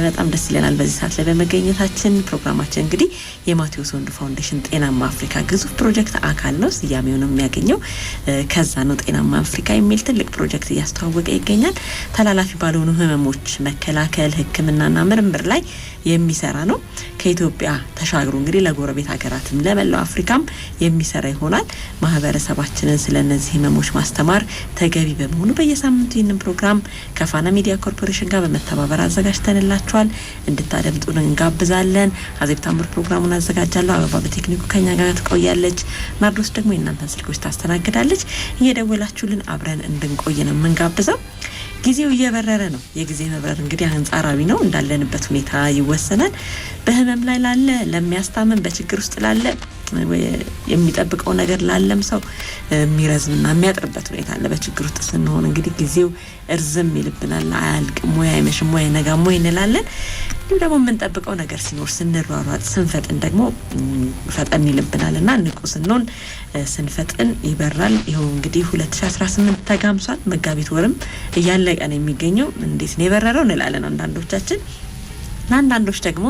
በጣም ደስ ይለናል በዚህ ሰዓት ላይ በመገኘታችን። ፕሮግራማችን እንግዲህ የማቴዎስ ወንዱ ፋውንዴሽን ጤናማ አፍሪካ ግዙፍ ፕሮጀክት አካል ነው። ስያሜውን የሚያገኘው ከዛ ነው። ጤናማ አፍሪካ የሚል ትልቅ ፕሮጀክት እያስተዋወቀ ይገኛል። ተላላፊ ባልሆኑ ህመሞች መከላከል ህክምናና ምርምር ላይ የሚሰራ ነው። ከኢትዮጵያ ተሻግሮ እንግዲህ ለጎረቤት ሀገራትም ለመላው አፍሪካም የሚሰራ ይሆናል። ማህበረሰባችንን ስለነዚህ ህመሞች ማስተማር ተገቢ በመሆኑ በየሳምንቱ ይህንን ፕሮግራም ከፋና ሚዲያ ኮርፖሬሽን ጋር በመተባበር አዘጋጅተንላችኋል። እንድታደምጡን እንጋብዛለን። አዜብ ታምር ፕሮግራሙን አዘጋጃለሁ። አበባ በቴክኒኩ ከኛ ጋር ትቆያለች። ናርዶስ ደግሞ የእናንተን ስልኮች ታስተናግዳለች። እየደወላችሁልን አብረን እንድንቆይ ነው የምንጋብዘው። ጊዜው እየበረረ ነው። የጊዜ መብረር እንግዲህ አንጻራዊ ነው፣ እንዳለንበት ሁኔታ ይወሰናል። በህመም ላይ ላለ፣ ለሚያስታምም፣ በችግር ውስጥ ላለ የሚጠብቀው ነገር ላለም ሰው የሚረዝምና የሚያጥርበት ሁኔታ አለ። በችግር ውስጥ ስንሆን እንግዲህ ጊዜው እርዝም ይልብናል። አያልቅም ወይ አይመሽም ወይ አይነጋም ወይ እንላለን። ግን ደግሞ የምንጠብቀው ነገር ሲኖር ስንሯሯጥ ስንፈጥን ደግሞ ፈጠን ይልብናልና ንቁ ስንሆን ስንፈጥን ይበራል። ይኸው እንግዲህ 2018 ተጋምሷል። መጋቢት ወርም እያለቀ ነው የሚገኘው። እንዴት ነው የበረረው እንላለን አንዳንዶቻችን። ለአንዳንዶች ደግሞ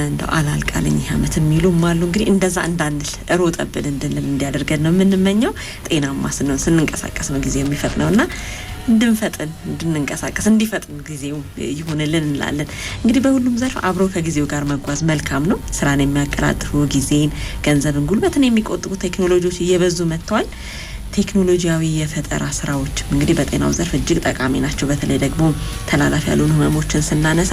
እንደው አላልቃለኝ ይህ ዓመት የሚሉም አሉ። እንግዲህ እንደዛ እንዳንል ሮጠብን እንድንል እንዲያደርገን ነው የምንመኘው። ጤናማ ስንሆን ስንንቀሳቀስ ነው ጊዜው የሚፈጥነውና እንድንፈጥን እንድንንቀሳቀስ እንዲፈጥን ጊዜው ይሁንልን እንላለን። እንግዲህ በሁሉም ዘርፍ አብሮ ከጊዜው ጋር መጓዝ መልካም ነው። ስራን የሚያቀላጥፉ ጊዜን፣ ገንዘብን፣ ጉልበትን የሚቆጥቡ ቴክኖሎጂዎች እየበዙ መጥተዋል። ቴክኖሎጂያዊ የፈጠራ ስራዎች እንግዲህ በጤናው ዘርፍ እጅግ ጠቃሚ ናቸው። በተለይ ደግሞ ተላላፊ ያልሆኑ ህመሞችን ስናነሳ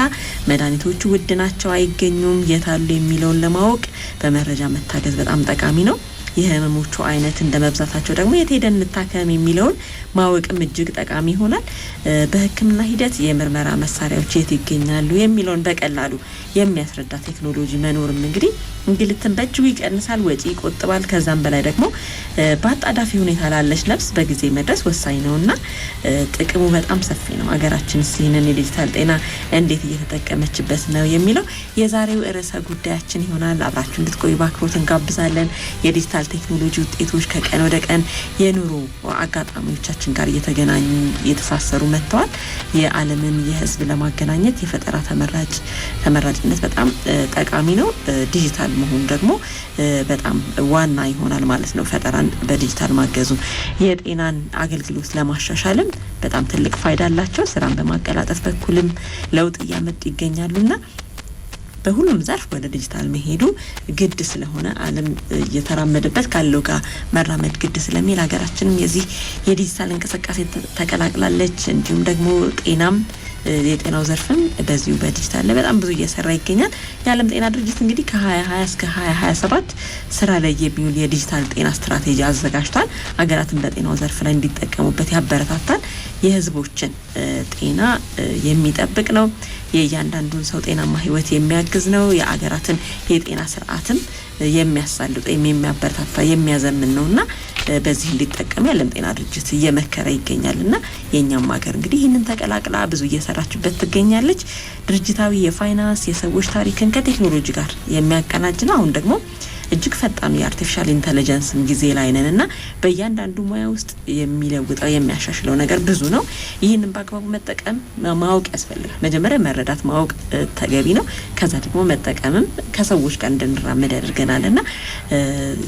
መድኃኒቶቹ ውድ ናቸው፣ አይገኙም፣ የታሉ የሚለውን ለማወቅ በመረጃ መታገዝ በጣም ጠቃሚ ነው። የህመሞቹ አይነት እንደመብዛታቸው ደግሞ የት ሄደን እንታከም የሚለውን ማወቅም እጅግ ጠቃሚ ይሆናል። በህክምና ሂደት የምርመራ መሳሪያዎች የት ይገኛሉ የሚለውን በቀላሉ የሚያስረዳ ቴክኖሎጂ መኖርም እንግዲህ እንግልትን በእጅጉ ይቀንሳል፣ ወጪ ይቆጥባል። ከዛም በላይ ደግሞ በአጣዳፊ ሁኔታ ላለች ነፍስ በጊዜ መድረስ ወሳኝ ነውና ጥቅሙ በጣም ሰፊ ነው። ሀገራችን ይህንን የዲጂታል ጤና እንዴት እየተጠቀመችበት ነው የሚለው የዛሬው ርዕሰ ጉዳያችን ይሆናል። አብራችሁ እንድትቆዩ በአክብሮት እንጋብዛለን። የዲጂታል ቴክኖሎጂ ውጤቶች ከቀን ወደ ቀን የኑሮ አጋጣሚዎቻችን ጋር እየተገናኙ እየተሳሰሩ መጥተዋል። የዓለምን የህዝብ ለማገናኘት የፈጠራ ተመራጭነት በጣም ጠቃሚ ነው። ዲጂታል መሆኑ ደግሞ በጣም ዋና ይሆናል ማለት ነው። ፈጠራን በዲጂታል ማገዙ የጤናን አገልግሎት ለማሻሻልም በጣም ትልቅ ፋይዳ አላቸው። ስራን በማቀላጠፍ በኩልም ለውጥ እያመጡ ይገኛሉና በሁሉም ዘርፍ ወደ ዲጂታል መሄዱ ግድ ስለሆነ ዓለም እየተራመደበት ካለው ጋር መራመድ ግድ ስለሚል ሀገራችንም የዚህ የዲጂታል እንቅስቃሴ ተቀላቅላለች። እንዲሁም ደግሞ የጤናው ዘርፍም በዚሁ በዲጂታል ላይ በጣም ብዙ እየሰራ ይገኛል። የዓለም ጤና ድርጅት እንግዲህ ከ2020 እስከ 2027 ስራ ላይ የሚውል የዲጂታል ጤና ስትራቴጂ አዘጋጅቷል። ሀገራትን በጤናው ዘርፍ ላይ እንዲጠቀሙበት ያበረታታል። የህዝቦችን ጤና የሚጠብቅ ነው። የእያንዳንዱን ሰው ጤናማ ህይወት የሚያግዝ ነው። የአገራትን የጤና ስርዓትም የሚያሳልጥ የሚያበረታታ የሚያዘምን ነውና በዚህ እንዲጠቀሙ የዓለም ጤና ድርጅት እየመከረ ይገኛልና የኛም ሀገር እንግዲህ ይህንን ተቀላቅላ ብዙ እየሰራችበት ትገኛለች። ድርጅታዊ የፋይናንስ የሰዎች ታሪክን ከቴክኖሎጂ ጋር የሚያቀናጅ ነው። አሁን ደግሞ እጅግ ፈጣኑ የአርቲፊሻል ኢንተለጀንስ ጊዜ ላይ ነንና በእያንዳንዱ ሙያ ውስጥ የሚለውጠው የሚያሻሽለው ነገር ብዙ ነው። ይህንን በአግባቡ መጠቀም ማወቅ ያስፈልጋል። መጀመሪያ መረዳት ማወቅ ተገቢ ነው። ከዛ ደግሞ መጠቀምም ከሰዎች ጋር እንድንራመድ ያደርገናልና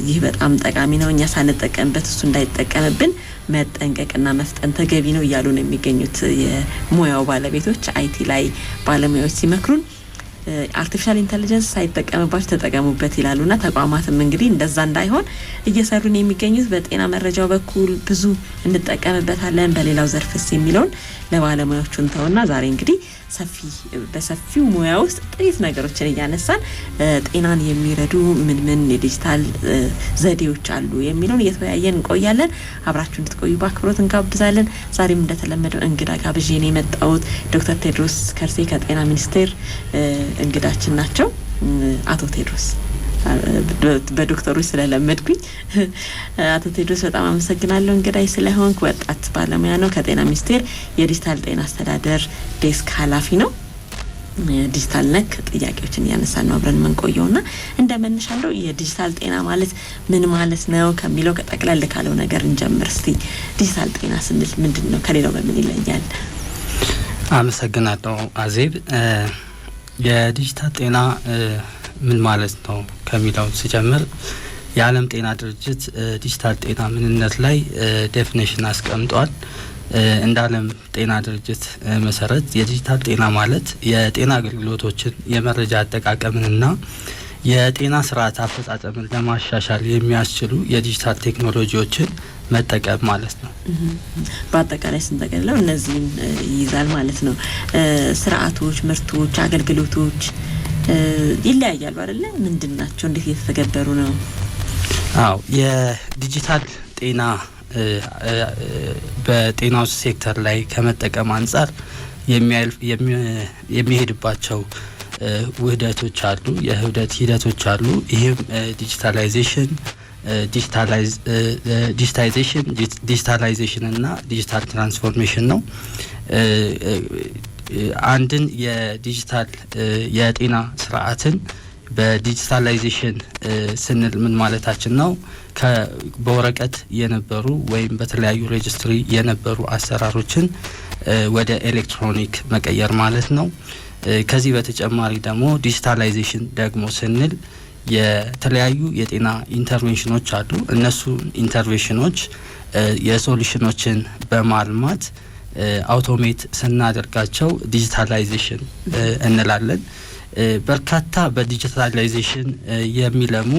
ይህ በጣም ጠቃሚ ነው። እኛ ሳንጠቀምበት እሱ እንዳይጠቀምብን መጠንቀቅና መፍጠን ተገቢ ነው እያሉ ነው የሚገኙት የሙያው ባለቤቶች፣ አይቲ ላይ ባለሙያዎች ሲመክሩን አርቲፊሻል ኢንተለጀንስ ሳይጠቀምባችሁ ተጠቀሙበት ይላሉና ተቋማትም እንግዲህ እንደዛ እንዳይሆን እየሰሩን የሚገኙት በጤና መረጃው በኩል ብዙ እንጠቀምበታለን። በሌላው ዘርፍስ የሚለውን ለባለሙያዎቹ እንተውና ዛሬ እንግዲህ በሰፊው ሙያ ውስጥ ጥቂት ነገሮችን እያነሳን ጤናን የሚረዱ ምን የዲጂታል ዘዴዎች አሉ የሚለውን እየተወያየን እንቆያለን። አብራችሁ እንድትቆዩ በአክብሮት እንጋብዛለን። ዛሬም እንደተለመደው እንግዳ ጋብዤ ነው የመጣሁት። ዶክተር ቴድሮስ ከርሴ ከጤና ሚኒስቴር እንግዳችን ናቸው። አቶ ቴድሮስ በዶክተሮች ስለለመድኩኝ አቶ ቴድሮስ በጣም አመሰግናለሁ እንግዳይ ስለሆንክ። ወጣት ባለሙያ ነው። ከጤና ሚኒስቴር የዲጂታል ጤና አስተዳደር ዴስክ ኃላፊ ነው። ዲጂታል ነክ ጥያቄዎችን እያነሳን ነው አብረን የምንቆየውና እንደመነሻ እንደው የዲጂታል ጤና ማለት ምን ማለት ነው ከሚለው ከጠቅለል ካለው ነገር እንጀምር እስቲ። ዲጂታል ጤና ስንል ምንድነው? ከሌላው በምን ይለያል? አመሰግናለሁ አዜብ። የዲጂታል ጤና ምን ማለት ነው ከሚለው ሲጀምር የዓለም ጤና ድርጅት ዲጂታል ጤና ምንነት ላይ ዴፊኒሽን አስቀምጧል። እንደ ዓለም ጤና ድርጅት መሰረት የዲጂታል ጤና ማለት የጤና አገልግሎቶችን የመረጃ አጠቃቀምንና የጤና ስርዓት አፈጻጸምን ለማሻሻል የሚያስችሉ የዲጂታል ቴክኖሎጂዎችን መጠቀም ማለት ነው። በአጠቃላይ ስንጠቀልለው እነዚህን ይይዛል ማለት ነው። ስርዓቶች፣ ምርቶች፣ አገልግሎቶች ይለያያሉ አይደለ? ምንድናቸው? እንዴት እየተተገበሩ ነው? አዎ የዲጂታል ጤና በጤናው ሴክተር ላይ ከመጠቀም አንጻር የሚሄድባቸው ውህደቶች አሉ፣ የውህደት ሂደቶች አሉ። ይህም ዲጂታላይዜሽን እና ዲጂታል ትራንስፎርሜሽን ነው። አንድን የዲጂታል የጤና ስርዓትን በዲጂታላይዜሽን ስንል ምን ማለታችን ነው? በወረቀት የነበሩ ወይም በተለያዩ ሬጅስትሪ የነበሩ አሰራሮችን ወደ ኤሌክትሮኒክ መቀየር ማለት ነው። ከዚህ በተጨማሪ ደግሞ ዲጂታላይዜሽን ደግሞ ስንል የተለያዩ የጤና ኢንተርቬንሽኖች አሉ። እነሱ ኢንተርቬንሽኖች የሶሉሽኖችን በማልማት አውቶሜት ስናደርጋቸው ዲጂታላይዜሽን እንላለን። በርካታ በዲጂታላይዜሽን የሚለሙ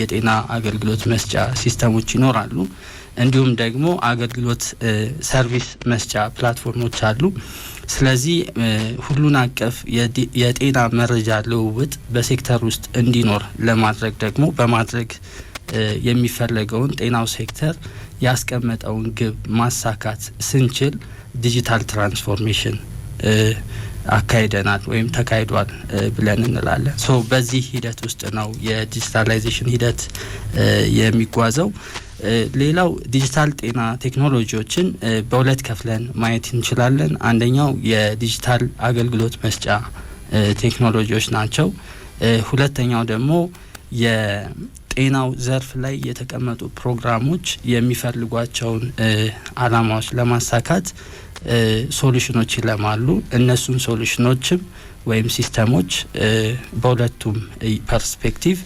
የጤና አገልግሎት መስጫ ሲስተሞች ይኖራሉ። እንዲሁም ደግሞ አገልግሎት ሰርቪስ መስጫ ፕላትፎርሞች አሉ። ስለዚህ ሁሉን አቀፍ የጤና መረጃ ልውውጥ በሴክተር ውስጥ እንዲኖር ለማድረግ ደግሞ በማድረግ የሚፈለገውን ጤናው ሴክተር ያስቀመጠውን ግብ ማሳካት ስንችል ዲጂታል ትራንስፎርሜሽን አካሂደናል ወይም ተካሂዷል ብለን እንላለን። በዚህ ሂደት ውስጥ ነው የዲጂታላይዜሽን ሂደት የሚጓዘው። ሌላው ዲጂታል ጤና ቴክኖሎጂዎችን በሁለት ከፍለን ማየት እንችላለን። አንደኛው የዲጂታል አገልግሎት መስጫ ቴክኖሎጂዎች ናቸው። ሁለተኛው ደግሞ የጤናው ዘርፍ ላይ የተቀመጡ ፕሮግራሞች የሚፈልጓቸውን አላማዎች ለማሳካት ሶሉሽኖች ይለማሉ። እነሱን ሶሉሽኖችም ወይም ሲስተሞች በሁለቱም ፐርስፔክቲቭ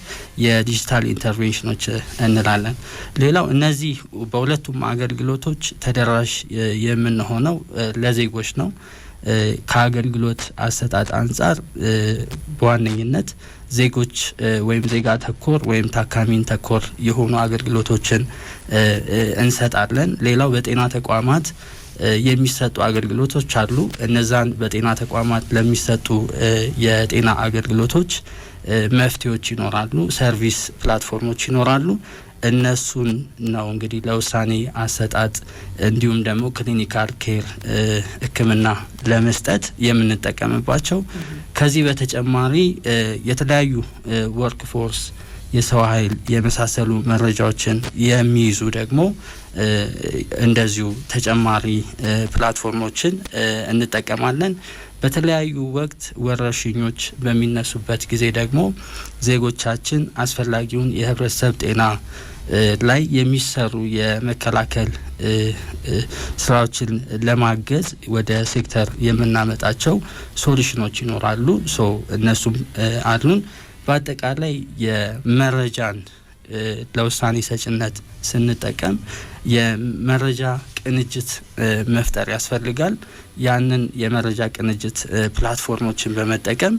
የዲጂታል ኢንተርቬንሽኖች እንላለን። ሌላው እነዚህ በሁለቱም አገልግሎቶች ተደራሽ የምንሆነው ለዜጎች ነው። ከአገልግሎት አሰጣጥ አንጻር በዋነኝነት ዜጎች ወይም ዜጋ ተኮር ወይም ታካሚን ተኮር የሆኑ አገልግሎቶችን እንሰጣለን። ሌላው በጤና ተቋማት የሚሰጡ አገልግሎቶች አሉ። እነዛን በጤና ተቋማት ለሚሰጡ የጤና አገልግሎቶች መፍትሄዎች ይኖራሉ፣ ሰርቪስ ፕላትፎርሞች ይኖራሉ። እነሱን ነው እንግዲህ ለውሳኔ አሰጣጥ እንዲሁም ደግሞ ክሊኒካል ኬር ሕክምና ለመስጠት የምንጠቀምባቸው። ከዚህ በተጨማሪ የተለያዩ ወርክ ፎርስ የሰው ኃይል የመሳሰሉ መረጃዎችን የሚይዙ ደግሞ እንደዚሁ ተጨማሪ ፕላትፎርሞችን እንጠቀማለን። በተለያዩ ወቅት ወረርሽኞች በሚነሱበት ጊዜ ደግሞ ዜጎቻችን አስፈላጊውን የህብረተሰብ ጤና ላይ የሚሰሩ የመከላከል ስራዎችን ለማገዝ ወደ ሴክተር የምናመጣቸው ሶሉሽኖች ይኖራሉ። እነሱም አሉን። በአጠቃላይ የመረጃን ለውሳኔ ሰጭነት ስንጠቀም የመረጃ ቅንጅት መፍጠር ያስፈልጋል። ያንን የመረጃ ቅንጅት ፕላትፎርሞችን በመጠቀም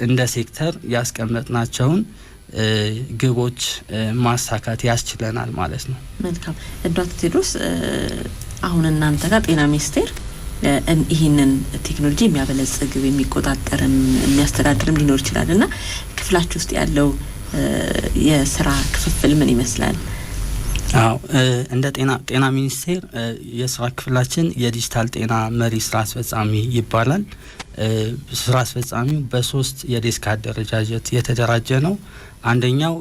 እንደ ሴክተር ያስቀመጥናቸውን ግቦች ማሳካት ያስችለናል ማለት ነው። መልካም ዶክተር ቴዎድሮስ፣ አሁን እናንተ ጋር ጤና ሚኒስቴር ይህንን ቴክኖሎጂ የሚያበለጽግ የሚቆጣጠርም የሚያስተዳድርም ሊኖር ይችላል እና ክፍላችሁ ውስጥ ያለው የስራ ክፍፍል ምን ይመስላል? አዎ እንደ ጤና ሚኒስቴር የስራ ክፍላችን የዲጂታል ጤና መሪ ስራ አስፈጻሚ ይባላል። ስራ አስፈጻሚው በሶስት የዴስክ አደረጃጀት የተደራጀ ነው። አንደኛው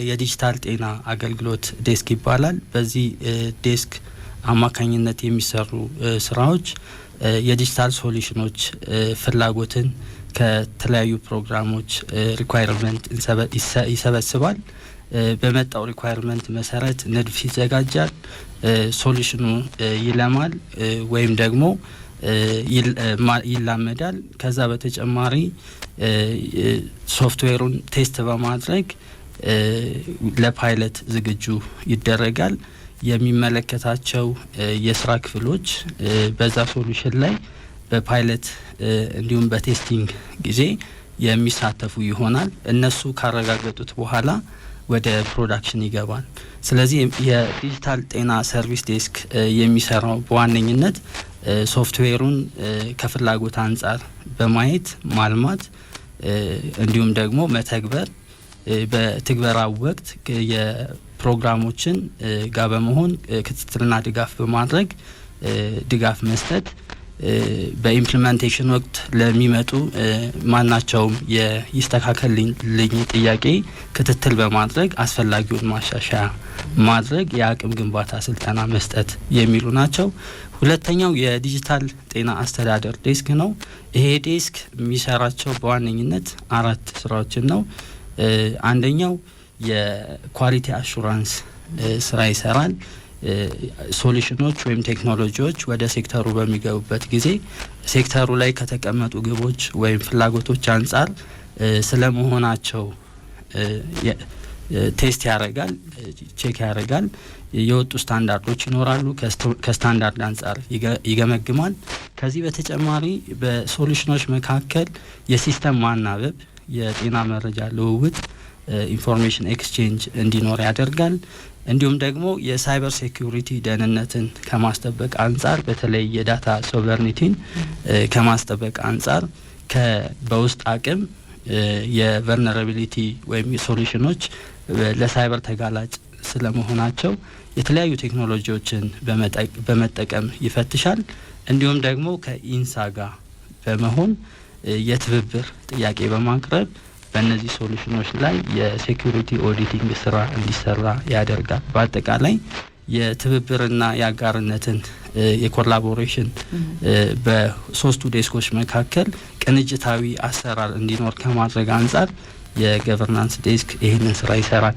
የዲጂታል ጤና አገልግሎት ዴስክ ይባላል። በዚህ ዴስክ አማካኝነት የሚሰሩ ስራዎች የዲጂታል ሶሉሽኖች ፍላጎትን ከተለያዩ ፕሮግራሞች ሪኳየርመንት ይሰበስባል። በመጣው ሪኳየርመንት መሰረት ንድፍ ይዘጋጃል፣ ሶሉሽኑ ይለማል ወይም ደግሞ ይላመዳል። ከዛ በተጨማሪ ሶፍትዌሩን ቴስት በማድረግ ለፓይለት ዝግጁ ይደረጋል። የሚመለከታቸው የስራ ክፍሎች በዛ ሶሉሽን ላይ በፓይለት እንዲሁም በቴስቲንግ ጊዜ የሚሳተፉ ይሆናል። እነሱ ካረጋገጡት በኋላ ወደ ፕሮዳክሽን ይገባል። ስለዚህ የዲጂታል ጤና ሰርቪስ ዴስክ የሚሰራው በዋነኝነት ሶፍትዌሩን ከፍላጎት አንጻር በማየት ማልማት እንዲሁም ደግሞ መተግበር፣ በትግበራው ወቅት የፕሮግራሞችን ጋር በመሆን ክትትልና ድጋፍ በማድረግ ድጋፍ መስጠት፣ በኢምፕሊሜንቴሽን ወቅት ለሚመጡ ማናቸውም ይስተካከልልኝ ጥያቄ ክትትል በማድረግ አስፈላጊውን ማሻሻያ ማድረግ፣ የአቅም ግንባታ ስልጠና መስጠት የሚሉ ናቸው። ሁለተኛው የዲጂታል ጤና አስተዳደር ዴስክ ነው። ይሄ ዴስክ የሚሰራቸው በዋነኝነት 4 ስራዎችን ነው። አንደኛው የኳሊቲ አሹራንስ ስራ ይሰራል። ሶሉሽኖች ወይም ቴክኖሎጂዎች ወደ ሴክተሩ በሚገቡበት ጊዜ ሴክተሩ ላይ ከተቀመጡ ግቦች ወይም ፍላጎቶች አንጻር ስለመሆናቸው ቴስት ያደርጋል፣ ቼክ ያደርጋል። የወጡ ስታንዳርዶች ይኖራሉ፣ ከስታንዳርድ አንጻር ይገመግማል። ከዚህ በተጨማሪ በሶሉሽኖች መካከል የሲስተም ማናበብ፣ የጤና መረጃ ልውውጥ፣ ኢንፎርሜሽን ኤክስቼንጅ እንዲኖር ያደርጋል። እንዲሁም ደግሞ የሳይበር ሴኩሪቲ ደህንነትን ከማስጠበቅ አንጻር በተለይ የዳታ ሶቨርኒቲን ከማስጠበቅ አንጻር በውስጥ አቅም የቨልነራቢሊቲ ወይም ሶሉሽኖች ለሳይበር ተጋላጭ ስለመሆናቸው የተለያዩ ቴክኖሎጂዎችን በመጠቀም ይፈትሻል። እንዲሁም ደግሞ ከኢንሳ ጋር በመሆን የትብብር ጥያቄ በማቅረብ በእነዚህ ሶሉሽኖች ላይ የሴኩሪቲ ኦዲቲንግ ስራ እንዲሰራ ያደርጋል። በአጠቃላይ የትብብርና የአጋርነትን የኮላቦሬሽን በሶስቱ ዴስኮች መካከል ቅንጅታዊ አሰራር እንዲኖር ከማድረግ አንጻር የገቨርናንስ ዴስክ ይህንን ስራ ይሰራል።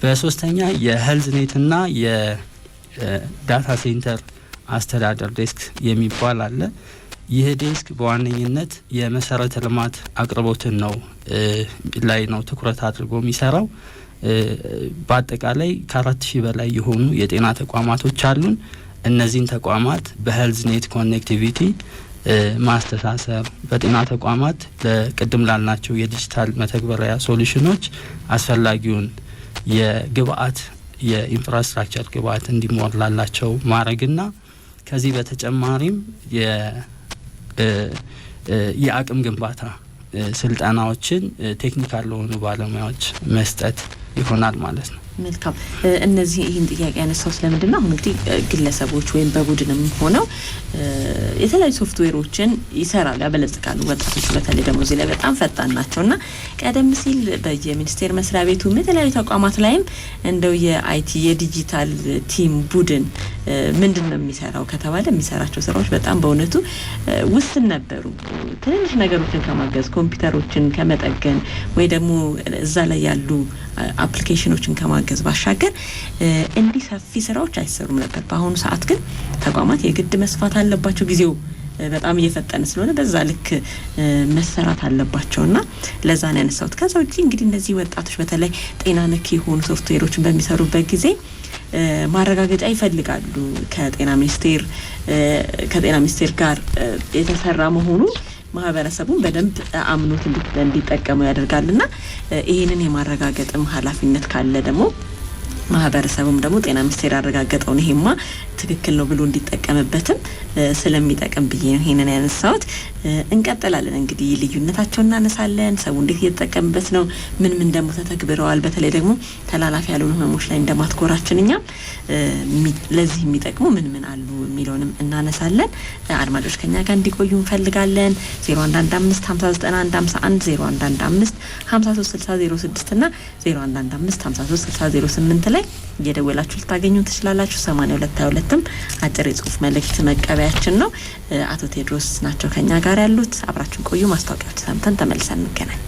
በሶስተኛ የሄልዝ ኔትና የዳታ ሴንተር አስተዳደር ዴስክ የሚባል አለ። ይህ ዴስክ በዋነኝነት የመሰረተ ልማት አቅርቦትን ላይ ነው ትኩረት አድርጎ የሚሰራው። በአጠቃላይ ከ4000 በላይ የሆኑ የጤና ተቋማቶች አሉን። እነዚህን ተቋማት በሄልዝ ኔት ኮኔክቲቪቲ ማስተሳሰር፣ በጤና ተቋማት ለቅድም ላልናቸው የዲጂታል መተግበሪያ ሶሉሽኖች አስፈላጊውን የግብአት የኢንፍራስትራክቸር ግብአት እንዲሞላላቸው ማድረግና ከዚህ በተጨማሪም የአቅም ግንባታ ስልጠናዎችን ቴክኒካል ለሆኑ ባለሙያዎች መስጠት ይሆናል ማለት ነው። መልካም። እነዚህ ይህን ጥያቄ ያነሳው ስለምንድን ነው? አሁን እንግዲህ ግለሰቦች ወይም በቡድንም ሆነው የተለያዩ ሶፍትዌሮችን ይሰራሉ፣ ያበለጽጋሉ። ወጣቶች በተለይ ደግሞ እዚህ ላይ በጣም ፈጣን ናቸውና ቀደም ሲል በየሚኒስቴር መስሪያ ቤቱ የተለያዩ ተቋማት ላይም እንደው የአይቲ የዲጂታል ቲም ቡድን ምንድን ነው የሚሰራው ከተባለ የሚሰራቸው ስራዎች በጣም በእውነቱ ውስን ነበሩ። ትንንሽ ነገሮችን ከማገዝ ኮምፒውተሮችን ከመጠገን ወይ ደግሞ እዛ ላይ ያሉ አፕሊኬሽኖችን ከማገዝ ባሻገር እንዲህ ሰፊ ስራዎች አይሰሩም ነበር። በአሁኑ ሰዓት ግን ተቋማት የግድ መስፋት አለባቸው። ጊዜው በጣም እየፈጠነ ስለሆነ በዛ ልክ መሰራት አለባቸውና ለዛ ነው ያነሳሁት። ከዛ ውጪ እንግዲህ እነዚህ ወጣቶች በተለይ ጤና ነክ የሆኑ ሶፍትዌሮችን በሚሰሩበት ጊዜ ማረጋገጫ ይፈልጋሉ። ከጤና ሚኒስቴር ጋር የተሰራ መሆኑ ማህበረሰቡን በደንብ አምኖት እንዲጠቀሙ ያደርጋልና ይሄንን የማረጋገጥም ኃላፊነት ካለ ደግሞ ማህበረሰቡም ደግሞ ጤና ሚኒስቴር ያረጋገጠውን ይሄማ ትክክል ነው ብሎ እንዲጠቀምበትም ስለሚጠቅም ብዬ ነው ይሄንን ያነሳሁት። እንቀጥላለን እንግዲህ ልዩነታቸውን እናነሳለን። ሰው እንዴት እየተጠቀምበት ነው፣ ምን ደግሞ ተተግብረዋል፣ በተለይ ደግሞ ተላላፊ ያልሆኑ ህመሞች ላይ እንደማትኮራችን እኛ ለዚህ የሚጠቅሙ ምን አሉ የሚለውንም እናነሳለን። አድማጮች ከኛ ጋር እንዲቆዩ እንፈልጋለን። 0115591151 0115536006 እና 0115536008 ላይ እየደወላችሁ ልታገኙ ትችላላችሁ። 8222ም አጭር የጽሁፍ መልእክት መቀበያችን ነው። አቶ ቴድሮስ ናቸው ከኛ ጋር ያሉት። አብራችሁን ቆዩ። ማስታወቂያዎች ሰምተን ተመልሰን እንገናኝ።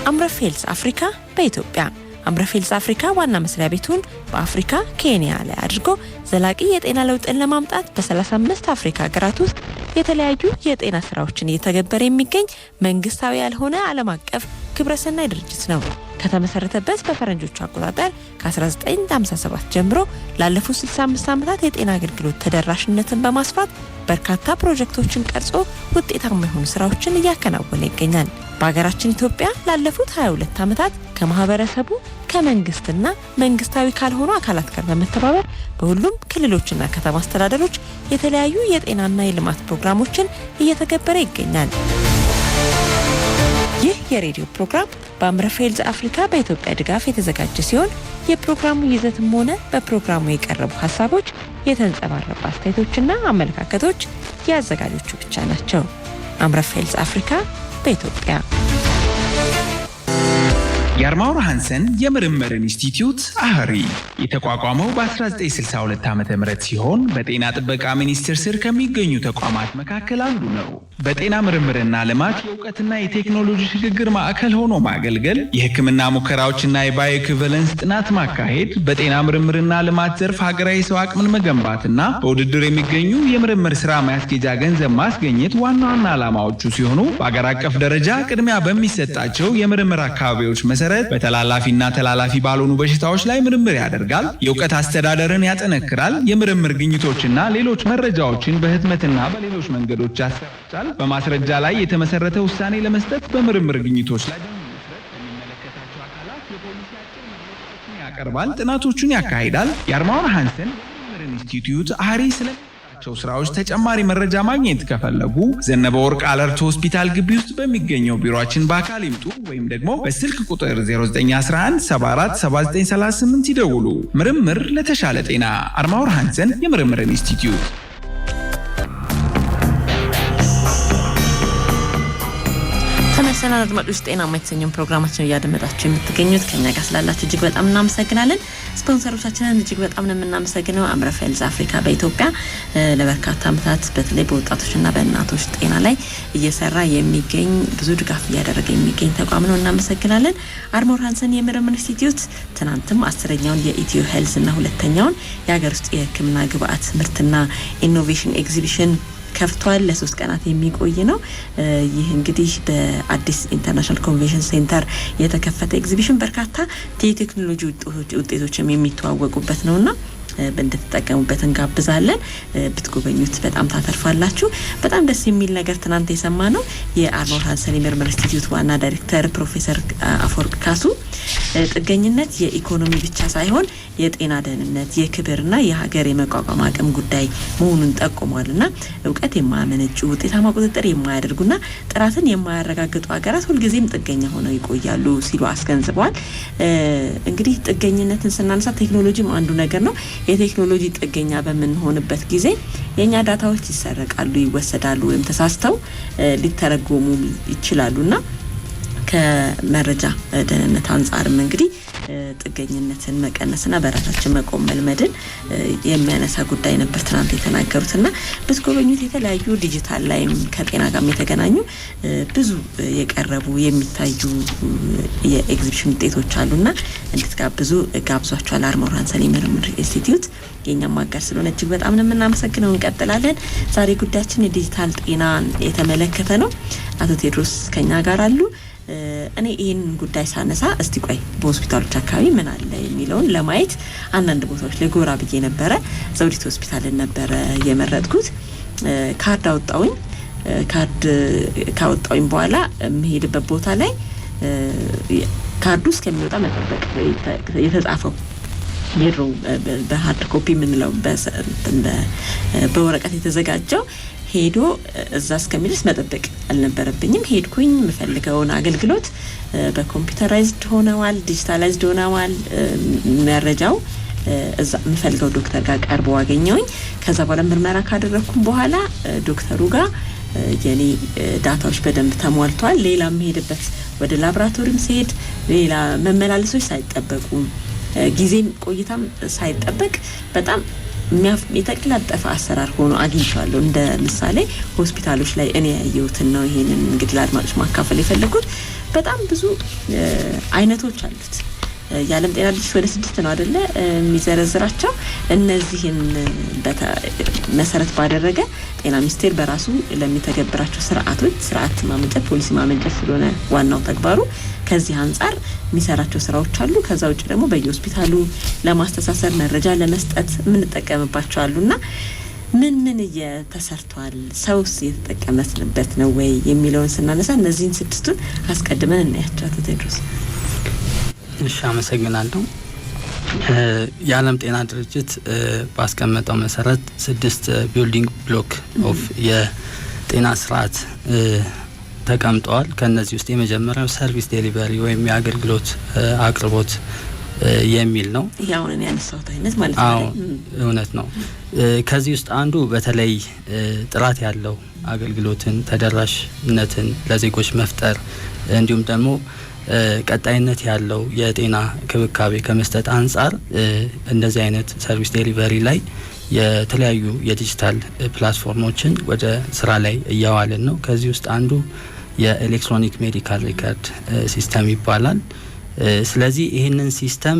አምረፍ ሄልዝ አፍሪካ በኢትዮጵያ አምረፌልዝ አፍሪካ ዋና መስሪያ ቤቱን በአፍሪካ ኬንያ ላይ አድርጎ ዘላቂ የጤና ለውጥን ለማምጣት በ35 አፍሪካ ሀገራት ውስጥ የተለያዩ የጤና ስራዎችን እየተገበረ የሚገኝ መንግስታዊ ያልሆነ ዓለም አቀፍ ግብረሰናይ ድርጅት ነው። ከተመሰረተበት በፈረንጆቹ አቆጣጠር ከ1957 ጀምሮ ላለፉት 65 ዓመታት የጤና አገልግሎት ተደራሽነትን በማስፋት በርካታ ፕሮጀክቶችን ቀርጾ ውጤታማ የሆኑ ስራዎችን እያከናወነ ይገኛል። በሀገራችን ኢትዮጵያ ላለፉት 22 ዓመታት ከማህበረሰቡ ከመንግስትና መንግስታዊ ካልሆኑ አካላት ጋር በመተባበር በሁሉም ክልሎችና ከተማ አስተዳደሮች የተለያዩ የጤናና የልማት ፕሮግራሞችን እየተገበረ ይገኛል። ይህ የሬዲዮ ፕሮግራም በአምረፌልዝ አፍሪካ በኢትዮጵያ ድጋፍ የተዘጋጀ ሲሆን የፕሮግራሙ ይዘትም ሆነ በፕሮግራሙ የቀረቡ ሀሳቦች የተንጸባረቁ አስተያየቶችና አመለካከቶች የአዘጋጆቹ ብቻ ናቸው። አምረፌልዝ አፍሪካ በኢትዮጵያ የአርማውር ሃንሰን የምርምር ኢንስቲትዩት አህሪ የተቋቋመው በ1962 ዓመተ ምህረት ሲሆን በጤና ጥበቃ ሚኒስቴር ስር ከሚገኙ ተቋማት መካከል አንዱ ነው። በጤና ምርምርና ልማት የእውቀትና የቴክኖሎጂ ሽግግር ማዕከል ሆኖ ማገልገል፣ የሕክምና ሙከራዎችና የባዮ ኢኩቪቫለንስ ጥናት ማካሄድ፣ በጤና ምርምርና ልማት ዘርፍ ሀገራዊ ሰው አቅምን መገንባትና በውድድር የሚገኙ የምርምር ስራ ማስኬጃ ገንዘብ ማስገኘት ዋና ዋና ዓላማዎቹ ሲሆኑ በአገር አቀፍ ደረጃ ቅድሚያ በሚሰጣቸው የምርምር አካባቢዎች መሰረት በተላላፊና ተላላፊ ባልሆኑ በሽታዎች ላይ ምርምር ያደርጋል፣ የእውቀት አስተዳደርን ያጠነክራል፣ የምርምር ግኝቶችና ሌሎች መረጃዎችን በህትመትና በሌሎች መንገዶች ያሰራጫል፣ በማስረጃ ላይ የተመሰረተ ውሳኔ ለመስጠት በምርምር ግኝቶች ላይ የሚመለከታቸው አካላት የፖሊሲ አጭር መግለጫዎችን ያቀርባል፣ ጥናቶችን ያካሂዳል። የአርማውር ሃንሰን የምርምር ኢንስቲትዩት አህሪ ስለሚሰራቸው ስራዎች ተጨማሪ መረጃ ማግኘት ከፈለጉ ዘነበ ወርቅ አለርት ሆስፒታል ግቢ ውስጥ በሚገኘው ቢሮአችን በአካል ይምጡ ወይም ደግሞ በስልክ ቁጥር 0911 74 7938 ይደውሉ። ምርምር ለተሻለ ጤና። አርማውር ሃንሰን የምርምር ኢንስቲትዩት። ተመልሰናል አድማጮች። ጤናማ የተሰኘውን ፕሮግራማችን እያደመጣችሁ የምትገኙት ከኛ ጋር ስላላችሁ እጅግ በጣም እናመሰግናለን። ስፖንሰሮቻችንን እጅግ በጣም ነው የምናመሰግነው። አምረፌልዝ አፍሪካ በኢትዮጵያ ለበርካታ ዓመታት በተለይ በወጣቶችና በእናቶች ጤና ላይ እየሰራ የሚገኝ ብዙ ድጋፍ እያደረገ የሚገኝ ተቋም ነው። እናመሰግናለን። አርማውር ሃንሰን የምርምር ኢንስቲትዩት ትናንትም 10ኛውን የኢትዮ ሄልዝ እና 2ኛውን የሀገር ውስጥ የሕክምና ግብአት ምርትና ኢኖቬሽን ኤግዚቢሽን ከፍቷል። ለ3 ቀናት የሚቆይ ነው። ይህ እንግዲህ በአዲስ ኢንተርናሽናል ኮንቬንሽን ሴንተር የተከፈተ ኤግዚቢሽን በርካታ የቴክኖሎጂ ውጤቶችም የሚተዋወቁበት ነውና እንድትጠቀሙበት እንጋብዛለን። ብትጎበኙት በጣም ታተርፋላችሁ። በጣም ደስ የሚል ነገር ትናንት የሰማነው የአርማውር ሃንሰን የምርምር ኢንስቲትዩት ዋና ዳይሬክተር ፕሮፌሰር አፈወርቅ ካሱ ጥገኝነት የኢኮኖሚ ብቻ ሳይሆን የጤና ደህንነት፣ የክብርና የሀገር የመቋቋም አቅም ጉዳይ መሆኑን ጠቁሟልና እውቀት የማያመነጩ ውጤታማ ቁጥጥር የማያደርጉና ጥራትን የማያረጋግጡ ሀገራት ሁልጊዜም ጥገኛ ሆነው ይቆያሉ ሲሉ አስገንዝበዋል። እንግዲህ ጥገኝነትን ስናነሳ ቴክኖሎጂም አንዱ ነገር ነው። የቴክኖሎጂ ጥገኛ በምንሆንበት ጊዜ የኛ ዳታዎች ይሰረቃሉ፣ ይወሰዳሉ ወይም ተሳስተው ሊተረጎሙ ይችላሉና ከመረጃ ደህንነት አንጻርም እንግዲህ ጥገኝነትን መቀነስና በራሳችን መቆም መልመድን የሚያነሳ ጉዳይ ነበር ትናንት የተናገሩትና ብትጎበኙት የተለያዩ ዲጂታል ላይም ከጤና ጋር የተገናኙ ብዙ የቀረቡ የሚታዩ የኤግዚቢሽን ውጤቶች አሉና እንድትጋብዙ ጋብዟቸዋል። አርማውር ሃንሰን የምርምር ኢንስቲትዩት የኛም ማጋር ስለሆነ እጅግ በጣም ነው የምናመሰግነው። እንቀጥላለን። ዛሬ ጉዳያችን የዲጂታል ጤናን የተመለከተ ነው። አቶ ቴድሮስ ከኛ ጋር አሉ። እኔ ይህን ጉዳይ ሳነሳ እስቲ ቆይ በሆስፒታሎች አካባቢ ምን አለ የሚለውን ለማየት አንዳንድ ቦታዎች ላይ ጎራ ብዬ ነበረ። ዘውዲቱ ሆስፒታልን ነበረ የመረጥኩት። ካርድ አወጣውኝ። ካርድ ካወጣውኝ በኋላ የምሄድበት ቦታ ላይ ካርዱ እስከሚወጣ መጠበቅ የተጻፈው የድሮ በሃርድ ኮፒ የምንለው በወረቀት የተዘጋጀው ሄዶ እዛ እስከሚደርስ መጠበቅ አልነበረብኝም። ሄድኩኝ። የምፈልገውን አገልግሎት በኮምፒውተራይዝድ ሆነዋል፣ ዲጂታላይዝድ ሆነዋል። መረጃው እዛ የምፈልገው ዶክተር ጋር ቀርቦ አገኘውኝ። ከዛ በኋላ ምርመራ ካደረኩም በኋላ ዶክተሩ ጋር የኔ ዳታዎች በደንብ ተሟልተዋል። ሌላ የምሄድበት ወደ ላቦራቶሪም ሲሄድ ሌላ መመላለሶች ሳይጠበቁ ጊዜም ቆይታም ሳይጠበቅ በጣም የተቀላጠፈ አሰራር ሆኖ አግኝቻለሁ። እንደ ምሳሌ ሆስፒታሎች ላይ እኔ ያየሁትን ነው ይሄንን እንግዲህ ለአድማጮች ማካፈል የፈለኩት። በጣም ብዙ አይነቶች አሉት። የዓለም ጤና ድርጅት ወደ 6 ነው አይደለ የሚዘረዝራቸው። እነዚህን መሰረት ባደረገ ጤና ሚኒስቴር በራሱ ለሚተገብራቸው ስርዓት ማመንጨት ፖሊሲ ማመንጨት ስለሆነ ዋናው ተግባሩ ከዚህ አንፃር የሚሰራቸው ስራዎች አሉ። ከዛ ውጭ ደግሞ በየሆስፒታሉ ለማስተሳሰር መረጃ ለመስጠት የምንጠቀምባቸው አሉና ምን እየተሰርቷል ሰውስ እየተጠቀመበት ነው ወይ የሚለውን ስናነሳ እነዚህን 6ቱን አስቀድመን እናያቸው። አቶ ቴድሮስ። እሺ አመሰግናለሁ። የዓለም ጤና ድርጅት ባስቀመጠው መሰረት 6 ቢልዲንግ ብሎክ ኦፍ የጤና ስርዓት ተቀምጠዋል። ከነዚህ ውስጥ የመጀመሪያው ሰርቪስ ዴሊቨሪ ወይም የአገልግሎት አቅርቦት የሚል ነው። ያውን ያነሳው አይነት ማለት ነው። አዎ እውነት ነው። ከዚህ ውስጥ አንዱ በተለይ ጥራት ያለው አገልግሎትን ተደራሽነትን ለዜጎች መፍጠር እንዲሁም ደግሞ ቀጣይነት ያለው የጤና ክብካቤ ከመስጠት አንጻር እንደዚህ አይነት ሰርቪስ ዴሊቨሪ ላይ የተለያዩ የዲጂታል ፕላትፎርሞችን ወደ ስራ ላይ እያዋልን ነው። ከዚህ ውስጥ አንዱ የኤሌክትሮኒክ ሜዲካል ሪከርድ ሲስተም ይባላል። ስለዚህ ይህንን ሲስተም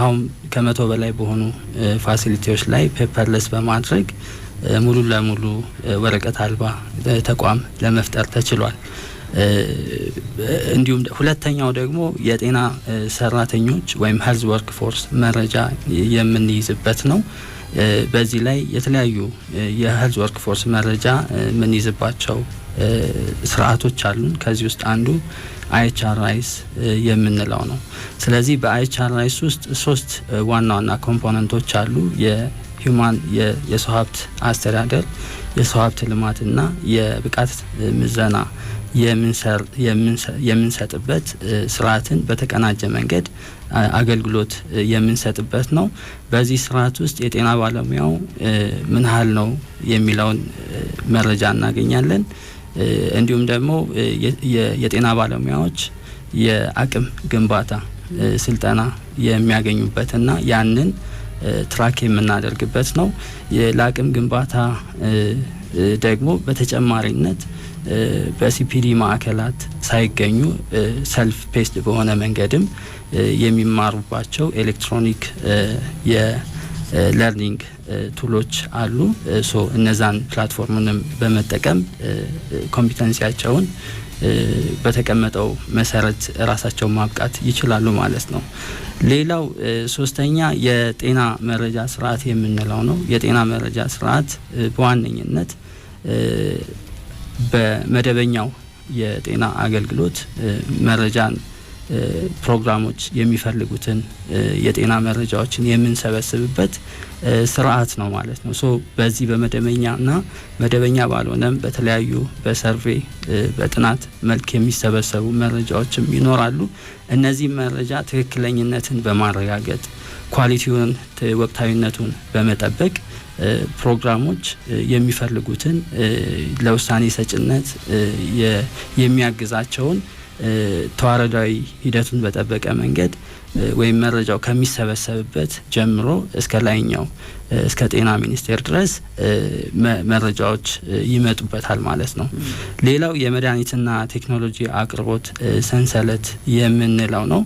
አሁን ከ100 በላይ በሆኑ ፋሲሊቲዎች ላይ ፔፐርለስ በማድረግ ሙሉ ለሙሉ ወረቀት አልባ ተቋም ለመፍጠር ተችሏል። እንዲሁም ሁለተኛው ደግሞ የጤና ሰራተኞች ወይም ሄልዝ ወርክ ፎርስ መረጃ የምንይዝበት ነው። በዚህ ላይ የተለያዩ የሄልዝ ወርክ ፎርስ መረጃ የምንይዝባቸው ስርዓቶች አሉን። ከዚህ ውስጥ አንዱ አይኤችአርአይስ የምንለው ነው። ስለዚህ በአይኤችአርአይስ ውስጥ 3 ዋና ኮምፖነንቶች አሉ። የሂውማን የሰው ሀብት አስተዳደር፣ የሰው ሀብት ልማትና የብቃት ምዘና የምንሰጥበት ስርዓትን በተቀናጀ መንገድ አገልግሎት የምንሰጥበት ነው። በዚህ ስርዓት ውስጥ የጤና ባለሙያው ምን ያህል ነው የሚለውን መረጃ እናገኛለን። እንዲሁም ደግሞ የጤና ባለሙያዎች የአቅም ግንባታ ስልጠና የሚያገኙበትና ያንን ትራክ የምናደርግበት ነው። ለአቅም ግንባታ ደግሞ በተጨማሪነት በሲፒዲ ማዕከላት ሳይገኙ ሰልፍ ፔስድ በሆነ መንገድም የሚማሩባቸው ኤሌክትሮኒክ የለርኒንግ ቱሎች አሉ። እነዛን ፕላትፎርሙንም በመጠቀም ኮምፒተንሲያቸውን በተቀመጠው መሰረት ራሳቸውን ማብቃት ይችላሉ ማለት ነው። ሌላው 3ኛ የጤና መረጃ ስርዓት የምንለው ነው። የጤና መረጃ ስርዓት በዋነኝነት በመደበኛው የጤና አገልግሎት መረጃን ፕሮግራሞች የሚፈልጉትን የጤና መረጃዎችን የምንሰበስብበት ስርዓት ነው ማለት ነው። በዚህ በመደበኛና መደበኛ ባልሆነም በተለያዩ በሰርቬይ በጥናት መልክ የሚሰበሰቡ መረጃዎችም ይኖራሉ። እነዚህ መረጃ ትክክለኝነትን በማረጋገጥ ኳሊቲውን ወቅታዊነቱን በመጠበቅ ፕሮግራሞች የሚፈልጉትን ለውሳኔ ሰጭነት የሚያግዛቸውን ተዋረዳዊ ሂደቱን በጠበቀ መንገድ ወይም መረጃው ከሚሰበሰብበት ጀምሮ እስከ ላይኛው እስከ ጤና ሚኒስቴር ድረስ መረጃዎች ይመጡበታል ማለት ነው። ሌላው የመድኃኒትና ቴክኖሎጂ አቅርቦት ሰንሰለት የምንለው ነው።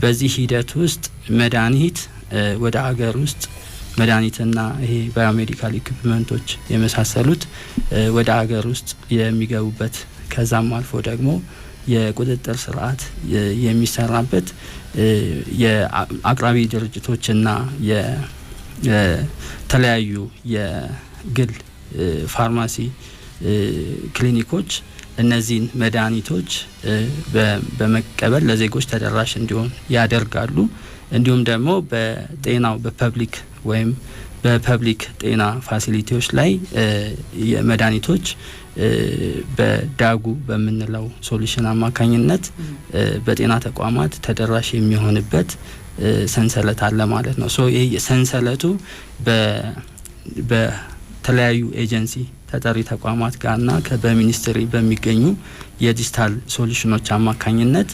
በዚህ ሂደት ውስጥ መድኃኒት ወደ ሀገር ውስጥ መድኃኒትና ይሄ ባዮሜዲካል ኢኩፕመንቶች የመሳሰሉት ወደ ሀገር ውስጥ የሚገቡበት ከዛም አልፎ ደግሞ የቁጥጥር ስርዓት የሚሰራበት የአቅራቢ ድርጅቶችና የተለያዩ የግል ፋርማሲ ክሊኒኮች እነዚህን መድኃኒቶች በመቀበል ለዜጎች ተደራሽ እንዲሆን ያደርጋሉ። እንዲሁም ደግሞ በጤናው በፐብሊክ ወይም በፐብሊክ ጤና ፋሲሊቲዎች ላይ የመድኃኒቶች በዳጉ በምንለው ሶሉሽን አማካኝነት በጤና ተቋማት ተደራሽ የሚሆንበት ሰንሰለት አለ ማለት ነው። ይህ ሰንሰለቱ በተለያዩ ኤጀንሲ ተጠሪ ተቋማት ጋርና በሚኒስትሪ በሚገኙ የዲጂታል ሶሉሽኖች አማካኝነት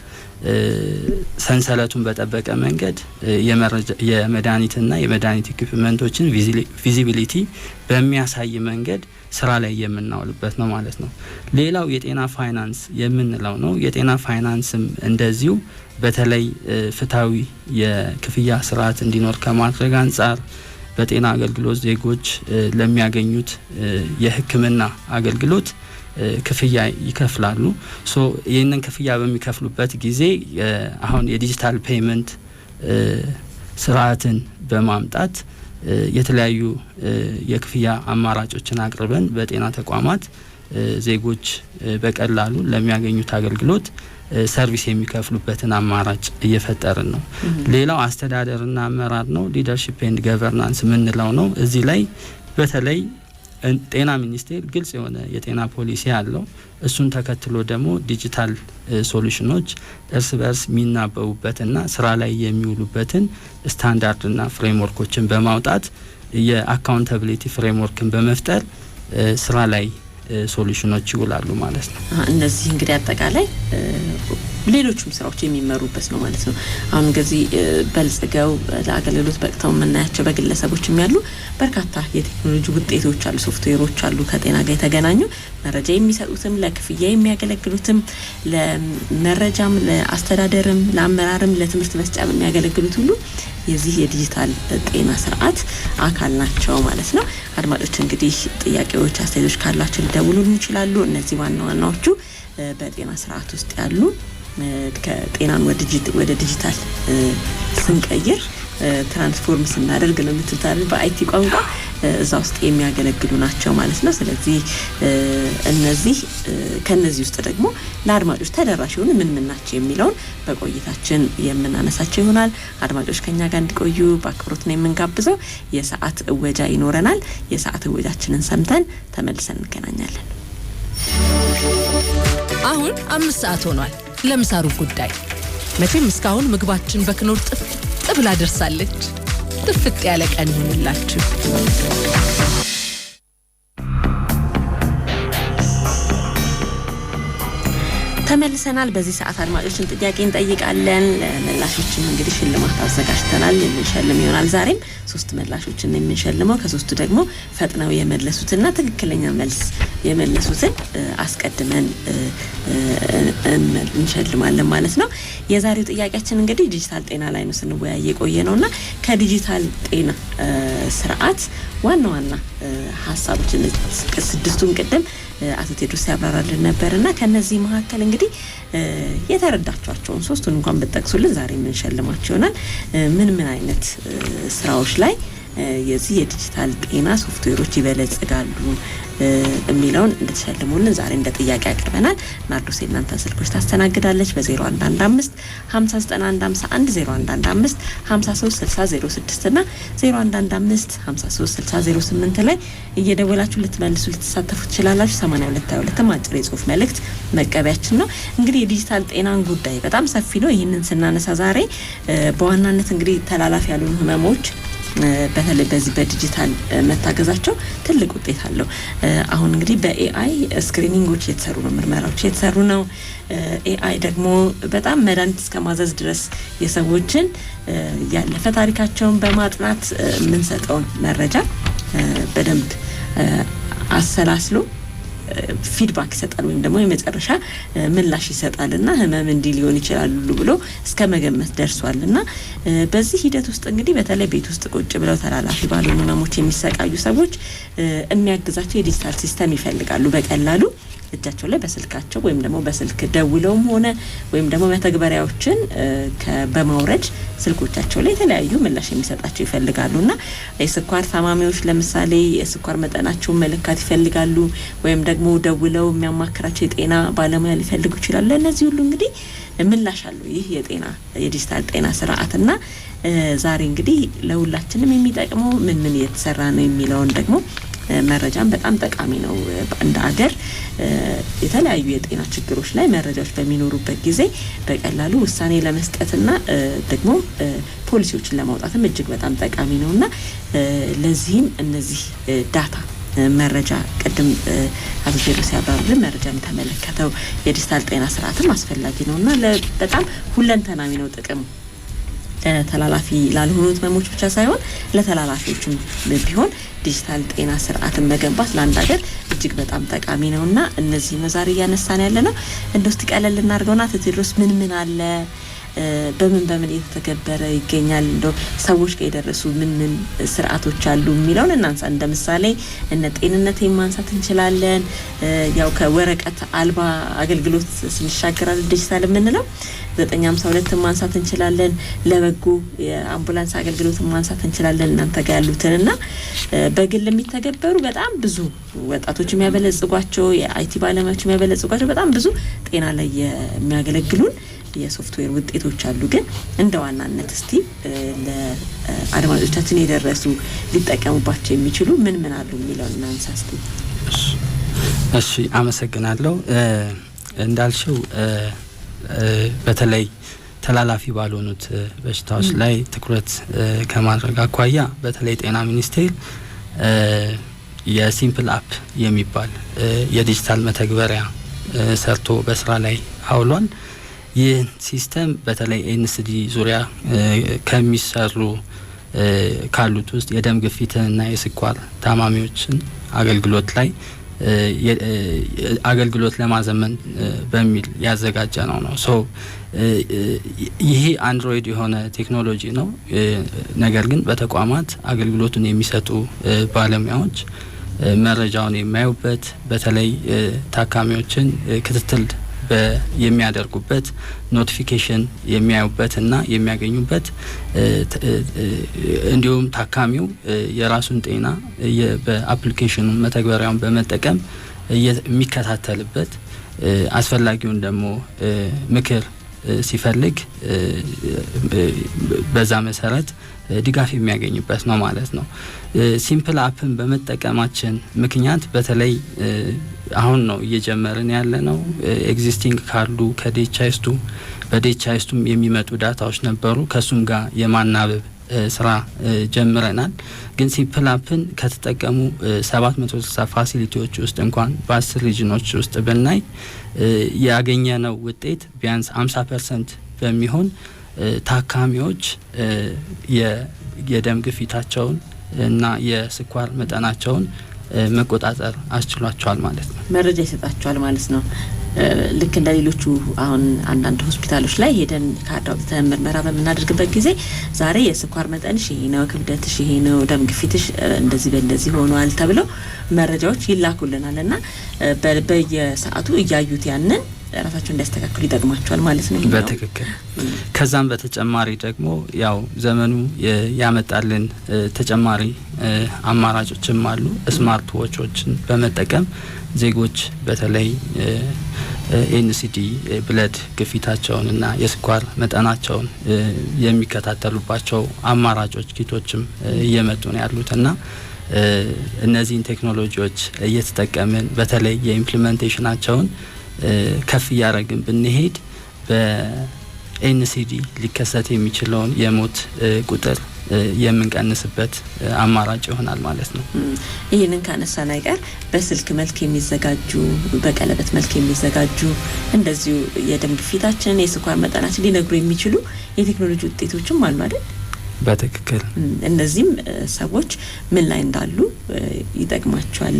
ሰንሰለቱን በጠበቀ መንገድ የመድኃኒትና የመድኃኒት ኢኩፕመንቶችን ቪዚቢሊቲ በሚያሳይ መንገድ ስራ ላይ የምናውልበት ነው ማለት ነው። ሌላው የጤና ፋይናንስ የምንለው ነው። የጤና ፋይናንስም እንደዚሁ በተለይ ፍትሃዊ የክፍያ ስርዓት እንዲኖር ከማድረግ አንጻር በጤና አገልግሎት ዜጎች ለሚያገኙት የሕክምና አገልግሎት ክፍያ ይከፍላሉ። ሶ ይህንን ክፍያ በሚከፍሉበት ጊዜ አሁን የዲጂታል ፔመንት ስርዓትን በማምጣት የተለያዩ የክፍያ አማራጮችን አቅርበን በጤና ተቋማት ዜጎች በቀላሉ ለሚያገኙት አገልግሎት ሰርቪስ የሚከፍሉበትን አማራጭ እየፈጠርን ነው። ሌላው አስተዳደርና አመራር ነው። ሊደርሺፕ ኤንድ ገቨርናንስ ምንለው ነው። እዚህ ላይ በተለይ ጤና ሚኒስቴር ግልጽ የሆነ የጤና ፖሊሲ አለው። እሱን ተከትሎ ደግሞ ዲጂታል ሶሉሽኖች እርስ በርስ የሚናበቡበትና ስራ ላይ የሚውሉበትን ስታንዳርድና ፍሬምወርኮችን በማውጣት የአካውንታቢሊቲ ፍሬምወርክን በመፍጠር ስራ ላይ ሶሉሽኖች ይውላሉ ማለት ነው። እነዚህ እንግዲህ አጠቃላይ ሌሎችም ስራዎች የሚመሩበት ነው ማለት ነው። አሁን እንግዲህ በልጽገው ለአገልግሎት በቅተው የምናያቸው በግለሰቦችም ያሉ በርካታ የቴክኖሎጂ ውጤቶች አሉ፣ ሶፍትዌሮች አሉ ከጤና ጋር የተገናኙ መረጃ የሚሰጡትም ለክፍያ የሚያገለግሉትም ለመረጃም ለአስተዳደርም ለአመራርም ለትምህርት መስጫም የሚያገለግሉት ሁሉ የዚህ የዲጂታል ጤና ስርዓት አካል ናቸው ማለት ነው። አድማጮች እንግዲህ ጥያቄዎች፣ አስተያየቶች ካላችሁ ሊደውሉልን ይችላሉ። እነዚህ ዋና ዋናዎቹ በጤና ስርዓት ውስጥ ያሉ ከጤናን ወደ ዲጂታል ስንቀይር ትራንስፎርም ስናደርግ ነው የምትታል በአይቲ ቋንቋ እዛ ውስጥ የሚያገለግሉ ናቸው ማለት ነው። ስለዚህ እነዚህ ከነዚህ ውስጥ ደግሞ ለአድማጮች ተደራሽ የሆኑ ምን ናቸው የሚለውን በቆይታችን የምናነሳቸው ይሆናል። አድማጮች ከኛ ጋር እንዲቆዩ በአክብሮት ነው የምንጋብዘው። የሰዓት እወጃ ይኖረናል። የሰዓት እወጃችንን ሰምተን ተመልሰን እንገናኛለን። አሁን 5 ሰዓት ሆኗል። ለምሳሩ ጉዳይ መቼም እስካሁን ምግባችን በክኖር ጥብላ ደርሳለች። ጥፍጥ ያለ ቀን ይሁንላችሁ። ተመልሰናል። በዚህ ሰዓት አድማጮችን ጥያቄ እንጠይቃለን። ምላሾችን እንግዲህ ሽልማት አዘጋጅተናል የምንሸልም ይሆናል። ዛሬም 3 ምላሾችን የምንሸልመው ከ3ቱ ደግሞ ፈጥነው የመለሱትና ትክክለኛ መልስ የመለሱትን አስቀድመን እንሸልማለን ማለት ነው። የዛሬው ጥያቄያችን እንግዲህ ዲጂታል ጤና ላይ ነው ስንወያይ የቆየ ነውና ከዲጂታል ጤና ስርዓት ዋና ዋና ሀሳቦችን 6ቱን ቅድም አቶ ቴድሮስ ያብራራልን ነበርና ከነዚህ መካከል እንግዲህ የተረዳችኋቸውን 3ቱን እንኳን ብትጠቅሱልን ዛሬ የምንሸልማቸው ይሆናል። ምን አይነት ስራዎች ላይ የዚህ የዲጂታል ጤና ሶፍትዌሮች ይበለጽጋሉ የሚለውን እንድትሸልሙልን ዛሬ እንደ ጥያቄ አቅርበናል። ናርዶስ የእናንተን ስልኮች ታስተናግዳለች። በ0115 5951 0115 536006 እና 0115 536008 ላይ እየደወላችሁ ልትመልሱ ልትሳተፉ ትችላላችሁ። 8222 አጭር የጽሁፍ መልእክት መቀበያችን ነው። እንግዲህ የዲጂታል ጤናን ጉዳይ በጣም ሰፊ ነው። ይህንን ስናነሳ ዛሬ በዋናነት እንግዲህ ተላላፊ ያሉን ህመሞች በተለይ በዚህ በዲጂታል መታገዛቸው ትልቅ ውጤት አለው። አሁን እንግዲህ በኤአይ ስክሪኒንጎች የተሰሩ ነው፣ ምርመራዎች የተሰሩ ነው። ኤአይ ደግሞ በጣም መድኃኒት እስከ ማዘዝ ድረስ የሰዎችን ያለፈ ታሪካቸውን በማጥናት የምንሰጠውን መረጃ በደንብ አሰላስሎ ፊድባክ ይሰጣል ወይም ደግሞ የመጨረሻ ምላሽ ይሰጣልና ህመም እንዲህ ሊሆን ይችላል ብሎ እስከ መገመት ደርሷልና በዚህ ሂደት ውስጥ እንግዲህ በተለይ ቤት ውስጥ ቁጭ ብለው ተላላፊ ባልሆኑ ህመሞች የሚሰቃዩ ሰዎች የሚያግዛቸው የዲጂታል ሲስተም ይፈልጋሉ። በቀላሉ እጃቸው ላይ በስልካቸው ወይም ደግሞ በስልክ ደውለውም ሆነ ወይም ደግሞ መተግበሪያዎችን በማውረድ ስልኮቻቸው ላይ የተለያዩ ምላሽ የሚሰጣቸው ይፈልጋሉና የስኳር ታማሚዎች ለምሳሌ የስኳር መጠናቸውን መለካት ይፈልጋሉ ወይም ደግሞ ደውለው የሚያማክራቸው የጤና ባለሙያ ሊፈልጉ ይችላሉ። እነዚህ ሁሉ እንግዲህ ምላሽ አለው ይህ የዲጂታል ጤና ስርዓትና ዛሬ እንግዲህ ለሁላችንም የሚጠቅመው ምን እየተሰራ ነው የሚለውን ደግሞ መረጃም በጣም ጠቃሚ ነው። እንደ ሀገር የተለያዩ የጤና ችግሮች ላይ መረጃዎች በሚኖሩበት ጊዜ በቀላሉ ውሳኔ ለመስጠትና ደግሞ ፖሊሲዎችን ለማውጣትም እጅግ በጣም ጠቃሚ ነውና ለዚህም እነዚህ ዳታ መረጃ ቅድም አቶ ቴድሮስ ያብራሩልን መረጃ የተመለከተው የዲጂታል ጤና ስርዓትም አስፈላጊ ነውና በጣም ሁለንተናዊ ነው ጥቅም ተላላፊ ላልሆኑት ህመሞች ብቻ ሳይሆን ለተላላፊዎችም ቢሆን ዲጂታል ጤና ስርዓትን መገንባት ለአንድ ሀገር እጅግ በጣም ጠቃሚ ነውና እነዚህ መዛሪ ያነሳን ያለ ነው። እንደው እስቲ ቀለል እናድርገውና ቴዎድሮስ ምን አለ በምን እየተተገበረ ይገኛል እንደው ሰዎች ጋር የደረሱ ምን ስርዓቶች አሉ የሚለውን እናንሳ። እንደ ምሳሌ እነ ጤንነቴን ማንሳት እንችላለን። ያው ከወረቀት አልባ አገልግሎት ስንሻገራል ዲጂታል የምንለው 952 ማንሳት እንችላለን። ለበጎ የአምቡላንስ አገልግሎት ማንሳት እንችላለን። እናንተ ጋር ያሉትንና በግል የሚተገበሩ በጣም ብዙ ወጣቶች የሚያበለጽጓቸው የአይቲ ባለሙያዎች የሚያበለጽጓቸው በጣም ብዙ ጤና ላይ የሚያገለግሉን የሶፍትዌር ውጤቶች አሉ። ግን እንደ ዋናነት እስቲ ለአድማጮቻችን የደረሱ ሊጠቀሙባቸው የሚችሉ ምን አሉ የሚለውን እናንሳ እስቲ። እሺ አመሰግናለሁ። እንዳልሽው በተለይ ተላላፊ ባልሆኑት በሽታዎች ላይ ትኩረት ከማድረግ አኳያ በተለይ ጤና ሚኒስቴር የሲምፕል አፕ የሚባል የዲጂታል መተግበሪያ ሰርቶ በስራ ላይ አውሏል። ይህ ሲስተም በተለይ ኤንሲዲ ዙሪያ ከሚሰሩ ካሉት ውስጥ የደም ግፊትና የስኳር ታማሚዎችን አገልግሎት ላይ አገልግሎት ለማዘመን በሚል ያዘጋጀ ነው። ሶ ይሄ አንድሮይድ የሆነ ቴክኖሎጂ ነው። ነገር ግን በተቋማት አገልግሎቱን የሚሰጡ ባለሙያዎች መረጃውን የሚያዩበት በተለይ ታካሚዎችን ክትትል የሚያደርጉበት ኖቲፊኬሽን የሚያዩበትና የሚያገኙበት እንዲሁም ታካሚው የራሱን ጤና በአፕሊኬሽኑ መተግበሪያውን በመጠቀም የሚከታተልበት አስፈላጊውን ደግሞ ምክር ሲፈልግ በዛ መሰረት ድጋፍ የሚያገኝበት ነው ማለት ነው። ሲምፕል አፕን በመጠቀማችን ምክንያት በተለይ አሁን ነው እየጀመርን ያለ ነው። ኤግዚስቲንግ ካሉ ከዲኤችአይስቱ በዲኤችአይስቱም የሚመጡ ዳታዎች ነበሩ። ከሱም ጋር የማናበብ ስራ ጀምረናል። ግን ሲምፕል አፕን ከተጠቀሙ 760 ፋሲሊቲዎች ውስጥ እንኳን በ10 ሪጅኖች ውስጥ ብናይ ያገኘነው ውጤት ቢያንስ 50% በሚሆን ታካሚዎች የደም ግፊታቸውን እና የስኳር መጠናቸውን መቆጣጠር አስችሏቸዋል ማለት ነው። መረጃ ይሰጣቸዋል ማለት ነው። ልክ እንደ ሌሎቹ አሁን አንዳንድ ሆስፒታሎች ላይ ሄደን ካርድ አውጥተን ምርመራ በምናደርግበት ጊዜ ዛሬ የስኳር መጠንሽ ይሄ ነው፣ ክብደትሽ ይሄ ነው፣ ደም ግፊትሽ እንደዚህ ሆኗል ተብለው መረጃዎች ይላኩልናል እና በየሰዓቱ እያዩት ያንን ራሳቸው እንዲያስተካክሉ ይጠቅማቸዋል ማለት ነው። በትክክል። ከዛም በተጨማሪ ደግሞ ያው ዘመኑ ያመጣልን ተጨማሪ አማራጮችም አሉ። ስማርት ዎቾችን በመጠቀም ዜጎች በተለይ ኤንሲዲ ብለድ ግፊታቸውንና የስኳር መጠናቸውን የሚከታተሉባቸው አማራጮች ኪቶችም እየመጡ ነው ያሉትና እነዚህን ቴክኖሎጂዎች እየተጠቀምን በተለይ የኢምፕሊሜንቴሽናቸውን ከፍ እያደረግን ብንሄድ በኤንሲዲ ሊከሰት የሚችለውን የሞት ቁጥር የምንቀንስበት አማራጭ ይሆናል ማለት ነው። ይህንን ካነሳን አይቀር በስልክ መልክ የሚዘጋጁ በቀለበት መልክ የሚዘጋጁ እንደዚሁ የደም ግፊታችንን የስኳር መጠናችን ሊነግሩ የሚችሉ የቴክኖሎጂ ውጤቶችም አሉ አይደል? በትክክል። እነዚህም ሰዎች ምን ላይ እንዳሉ ይጠቅማቸዋል።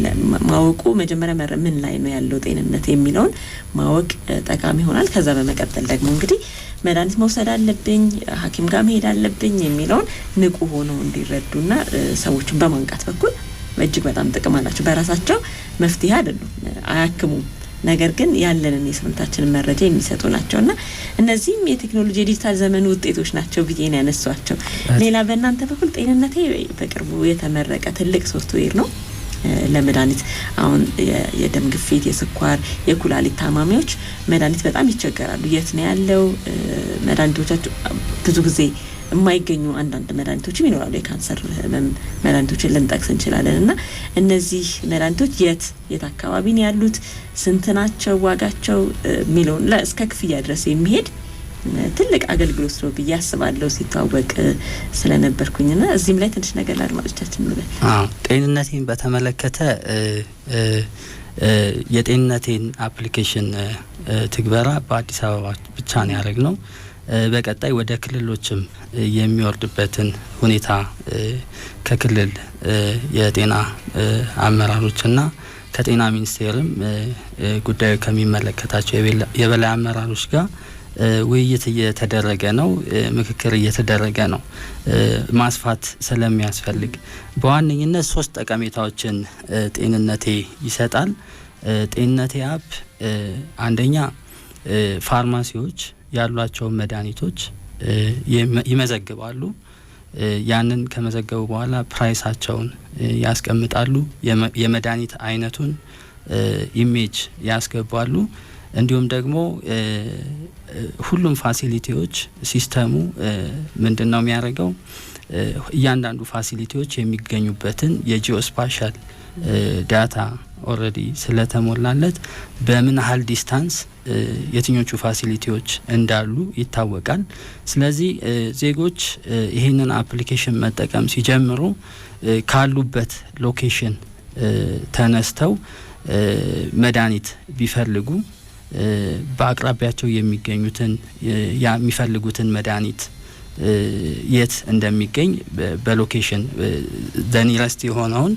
ማወቁ መጀመሪያ ምን ላይ ነው ያለው ጤንነት የሚለውን ማወቅ ጠቃሚ ይሆናል። ከዛ በመቀጠል ደግሞ እንግዲህ መድኃኒት መውሰድ አለብኝ፣ ሐኪም ጋር መሄድ አለብኝ የሚለውን ንቁ ሆነው እንዲረዱና ሰዎችን በማንቃት በኩል እጅግ በጣም ጥቅም አላቸው። በራሳቸው መፍትሄ አይደሉም፣ አያክሙም። ነገር ግን ያለንን የሰውነታችንን መረጃ የሚሰጡ ናቸውና እነዚህም የቴክኖሎጂ ዲጂታል ዘመኑ ውጤቶች ናቸው ብዬ ነው ያነሷቸው። ሌላ በእናንተ በኩል ጤንነቴ በቅርቡ የተመረቀ ትልቅ ሶፍትዌር ነው ለመድኃኒት አሁን የደም ግፊት፣ የስኳር፣ የኩላሊት ታማሚዎች መድኃኒት በጣም ይቸገራሉ። የት ነው ያለው? መድኃኒቶቻቸው ብዙ ጊዜ የማይገኙ አንዳንድ መድኃኒቶችም ይኖራሉ። የካንሰር ህመም መድኃኒቶችን ልንጠቅስ እንችላለን እና እነዚህ መድኃኒቶች የት አካባቢ ነው ያሉት? ስንት ናቸው? ዋጋቸው የሚለውን እስከ ክፍያ ድረስ የሚሄድ ትልቅ አገልግሎት ነው ብዬ አስባለሁ ሲተዋወቅ ስለነበርኩኝና እዚህም ላይ ትንሽ ነገር ለአድማጮቻችን እንበል። ጤንነቴን በተመለከተ የጤንነቴን አፕሊኬሽን ትግበራ በአዲስ አበባ ብቻ ነው ያደረግነው። በቀጣይ ወደ ክልሎችም የሚወርድበትን ሁኔታ ከክልል የጤና አመራሮችና ከጤና ሚኒስቴርም ጉዳዩ ከሚመለከታቸው የበላይ አመራሮች ጋር ውይይት እየተደረገ ነው፣ ምክክር እየተደረገ ነው። ማስፋት ስለሚያስፈልግ በዋነኝነት 3 ጠቀሜታዎችን ጤንነቴ ይሰጣል። ጤንነቴ አፕ አንደኛ ፋርማሲዎች ያሏቸውን መድኃኒቶች ይመዘግባሉ። ያንን ከመዘገቡ በኋላ ፕራይሳቸውን ያስቀምጣሉ። የመድኃኒት አይነቱን ኢሜጅ ያስገባሉ። እንዲሁም ደግሞ ሁሉም ፋሲሊቲዎች ሲስተሙ ምንድነው የሚያደርገው? እያንዳንዱ ፋሲሊቲዎች የሚገኙበትን የጂኦስፓሻል ዳታ ኦልሬዲ ስለተሞላለት በምን ያህል ዲስታንስ የትኞቹ ፋሲሊቲዎች እንዳሉ ይታወቃል። ስለዚህ ዜጎች ይህንን አፕሊኬሽን መጠቀም ሲጀምሩ ካሉበት ሎኬሽን ተነስተው መድኃኒት ቢፈልጉ በአቅራቢያቸው የሚገኙትን የሚፈልጉትን መድኃኒት የት እንደሚገኝ በሎኬሽን ኒረስት የሆነውን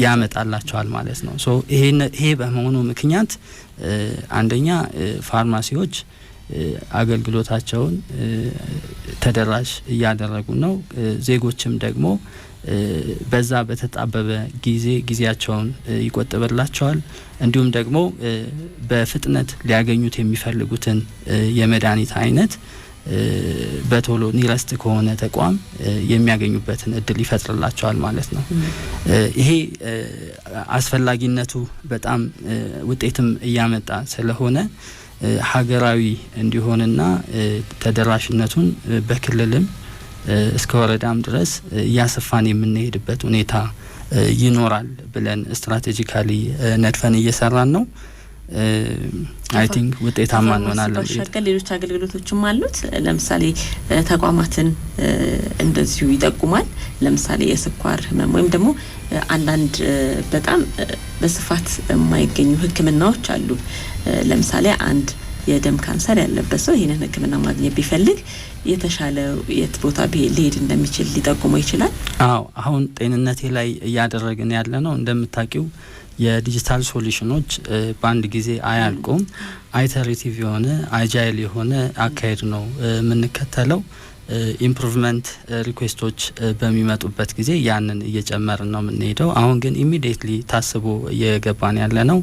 ያመጣላቸዋል ማለት ነው። ሶ ይሄ በመሆኑ ምክንያት አንደኛ ፋርማሲዎች አገልግሎታቸውን ተደራሽ እያደረጉ ነው። ዜጎችም ደግሞ በዛ በተጣበበ ጊዜያቸውን ይቆጥብላቸዋል። እንዲሁም ደግሞ በፍጥነት ሊያገኙት የሚፈልጉትን የመድኃኒት አይነት በቶሎ ኒረስት ከሆነ ተቋም የሚያገኙበትን እድል ይፈጥርላቸዋል ማለት ነው። ይሄ አስፈላጊነቱ በጣም ውጤትም እያመጣ ስለሆነ ሀገራዊ እንዲሆንና ተደራሽነቱን በክልልም እስከ ወረዳም ድረስ እያሰፋን የምንሄድበት ሁኔታ ይኖራል ብለን ስትራቴጂካሊ ነድፈን እየሰራን ነው። አይ ቲንክ ውጤታማ እንሆናለን። ሌሎች አገልግሎቶችም አሉት። ለምሳሌ ተቋማትን እንደዚሁ ይጠቁማል። ለምሳሌ የስኳር ህመም ወይም ደግሞ አንዳንድ በጣም በስፋት የማይገኙ ህክምናዎች አሉ። ለምሳሌ አንድ የደም ካንሰር ያለበት ሰው ይሄንን ህክምና ማግኘት ቢፈልግ የተሻለ የት ቦታ ሊሄድ እንደሚችል ሊጠቁመው ይችላል። አዎ አሁን ጤንነቴ ላይ እያደረግን ያለ ነው። እንደምታውቂው የዲጂታል ሶሉሽኖች በአንድ ጊዜ አያልቁም። አይተሬቲቭ የሆነ አጃይል የሆነ አካሄድ ነው የምንከተለው። ኢምፕሩቭመንት ሪኩዌስቶች በሚመጡበት ጊዜ ያንን እየጨመርን ነው የምንሄደው። አሁን ግን ኢሚዲየትሊ ታስቦ እየገባን ያለ ነው።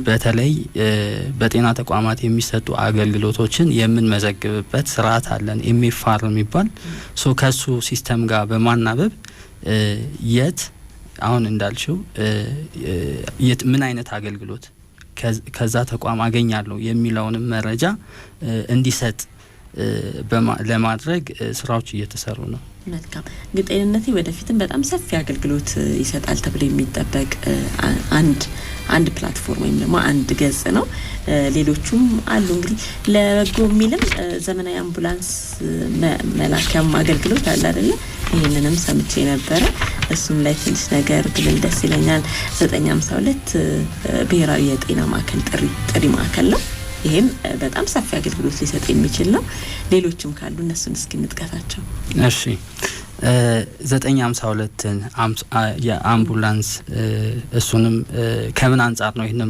በተለይ በጤና ተቋማት የሚሰጡ አገልግሎቶችን የምንመዘግብበት ስርዓት አለን፣ ኤምኤፍአር የሚባል ሶ ከሱ ሲስተም ጋር በማናበብ የት አሁን እንዳልሽው ምን አይነት አገልግሎት ከዛ ተቋም አገኛለሁ የሚለውንም መረጃ እንዲሰጥ ለማድረግ ስራዎች እየተሰሩ ነው። መልካም። ጤንነቴ ወደፊትም በጣም ሰፊ አገልግሎት ይሰጣል ተብሎ የሚጠበቅ አንድ ፕላትፎርም ወይም ደግሞ አንድ ገጽ ነው። ሌሎቹም አሉ። እንግዲህ ለበጎ የሚልም ዘመናዊ አምቡላንስ መላኪያም አገልግሎት አለ አይደለ? ይሄንንም ሰምቼ ነበረ። እሱም ላይ ትንሽ ነገር ብለን ደስ ይለኛል። 952 ብሔራዊ የጤና ማዕከል ጥሪ ማዕከል ነው። ይሄም በጣም ሰፊ አገልግሎት ሊሰጥ የሚችል ነው። ሌሎችም ካሉ እነሱን እስኪ እንጥቀሳቸው። እሺ 952 የአምቡላንስ እሱንም ከምን አንጻር ነው ይህንን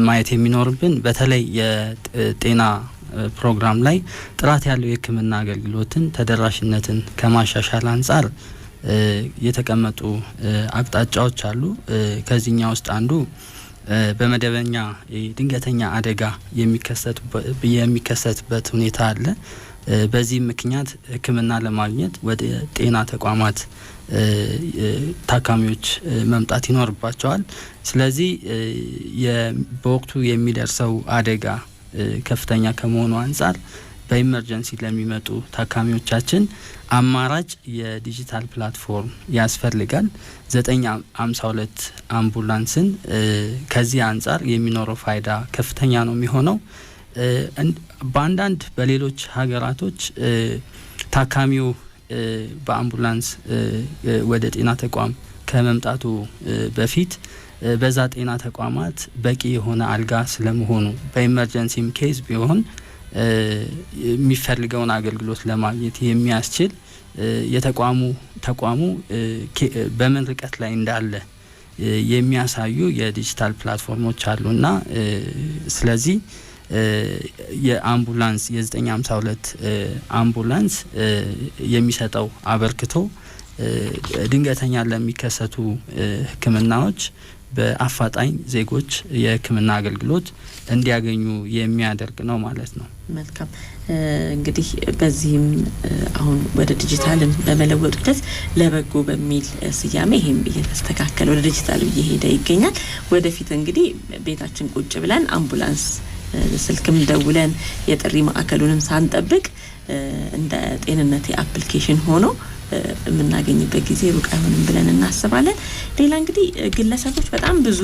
ማየት የሚኖርብን? በተለይ የጤና ፕሮግራም ላይ ጥራት ያለው የሕክምና አገልግሎትን ተደራሽነትን ከማሻሻል አንጻር የተቀመጡ አቅጣጫዎች አሉ። ከዚህኛው ውስጥ አንዱ በመደበኛ ድንገተኛ አደጋ የሚከሰትበት ሁኔታ አለ። በዚህ ምክንያት ሕክምና ለማግኘት ወደ ጤና ተቋማት ታካሚዎች መምጣት ይኖርባቸዋል። ስለዚህ በወቅቱ የሚደርሰው አደጋ ከፍተኛ ከመሆኑ አንጻር በኢመርጀንሲ ለሚመጡ ታካሚዎቻችን አማራጭ የዲጂታል ፕላትፎርም ያስፈልጋል። 952 አምቡላንስን ከዚህ አንጻር የሚኖረው ፋይዳ ከፍተኛ ነው የሚሆነው። በሌሎች ሀገራቶች ታካሚው በአምቡላንስ ወደ ጤና ተቋም ከመምጣቱ በፊት በዛ ጤና ተቋማት በቂ የሆነ አልጋ ስለመሆኑ በኢመርጀንሲም ኬዝ ቢሆን የሚፈልገውን አገልግሎት ለማግኘት የሚያስችል ተቋሙ በምን ርቀት ላይ እንዳለ የሚያሳዩ የዲጂታል ፕላትፎርሞች አሉና ስለዚህ የአምቡላንስ የ952 አምቡላንስ የሚሰጠው አበርክቶ ድንገተኛ ለሚከሰቱ ሕክምናዎች በአፋጣኝ ዜጎች የሕክምና አገልግሎት እንዲያገኙ የሚያደርግ ነው ማለት ነው። መልካም እንግዲህ በዚህም አሁን ወደ ዲጂታልን በመለወጥ ሂደት ለበጎ በሚል ስያሜ ይሄም እየተስተካከለ ወደ ዲጂታል እየሄደ ይገኛል። ወደፊት እንግዲህ ቤታችን ቁጭ ብለን አምቡላንስ ስልክም ደውለን የጥሪ ማዕከሉንም ሳንጠብቅ እንደ ጤንነት አፕሊኬሽን ሆኖ የምናገኝበት ጊዜ ሩቅ አይሆንም ብለን እናስባለን። ሌላ እንግዲህ ግለሰቦች በጣም ብዙ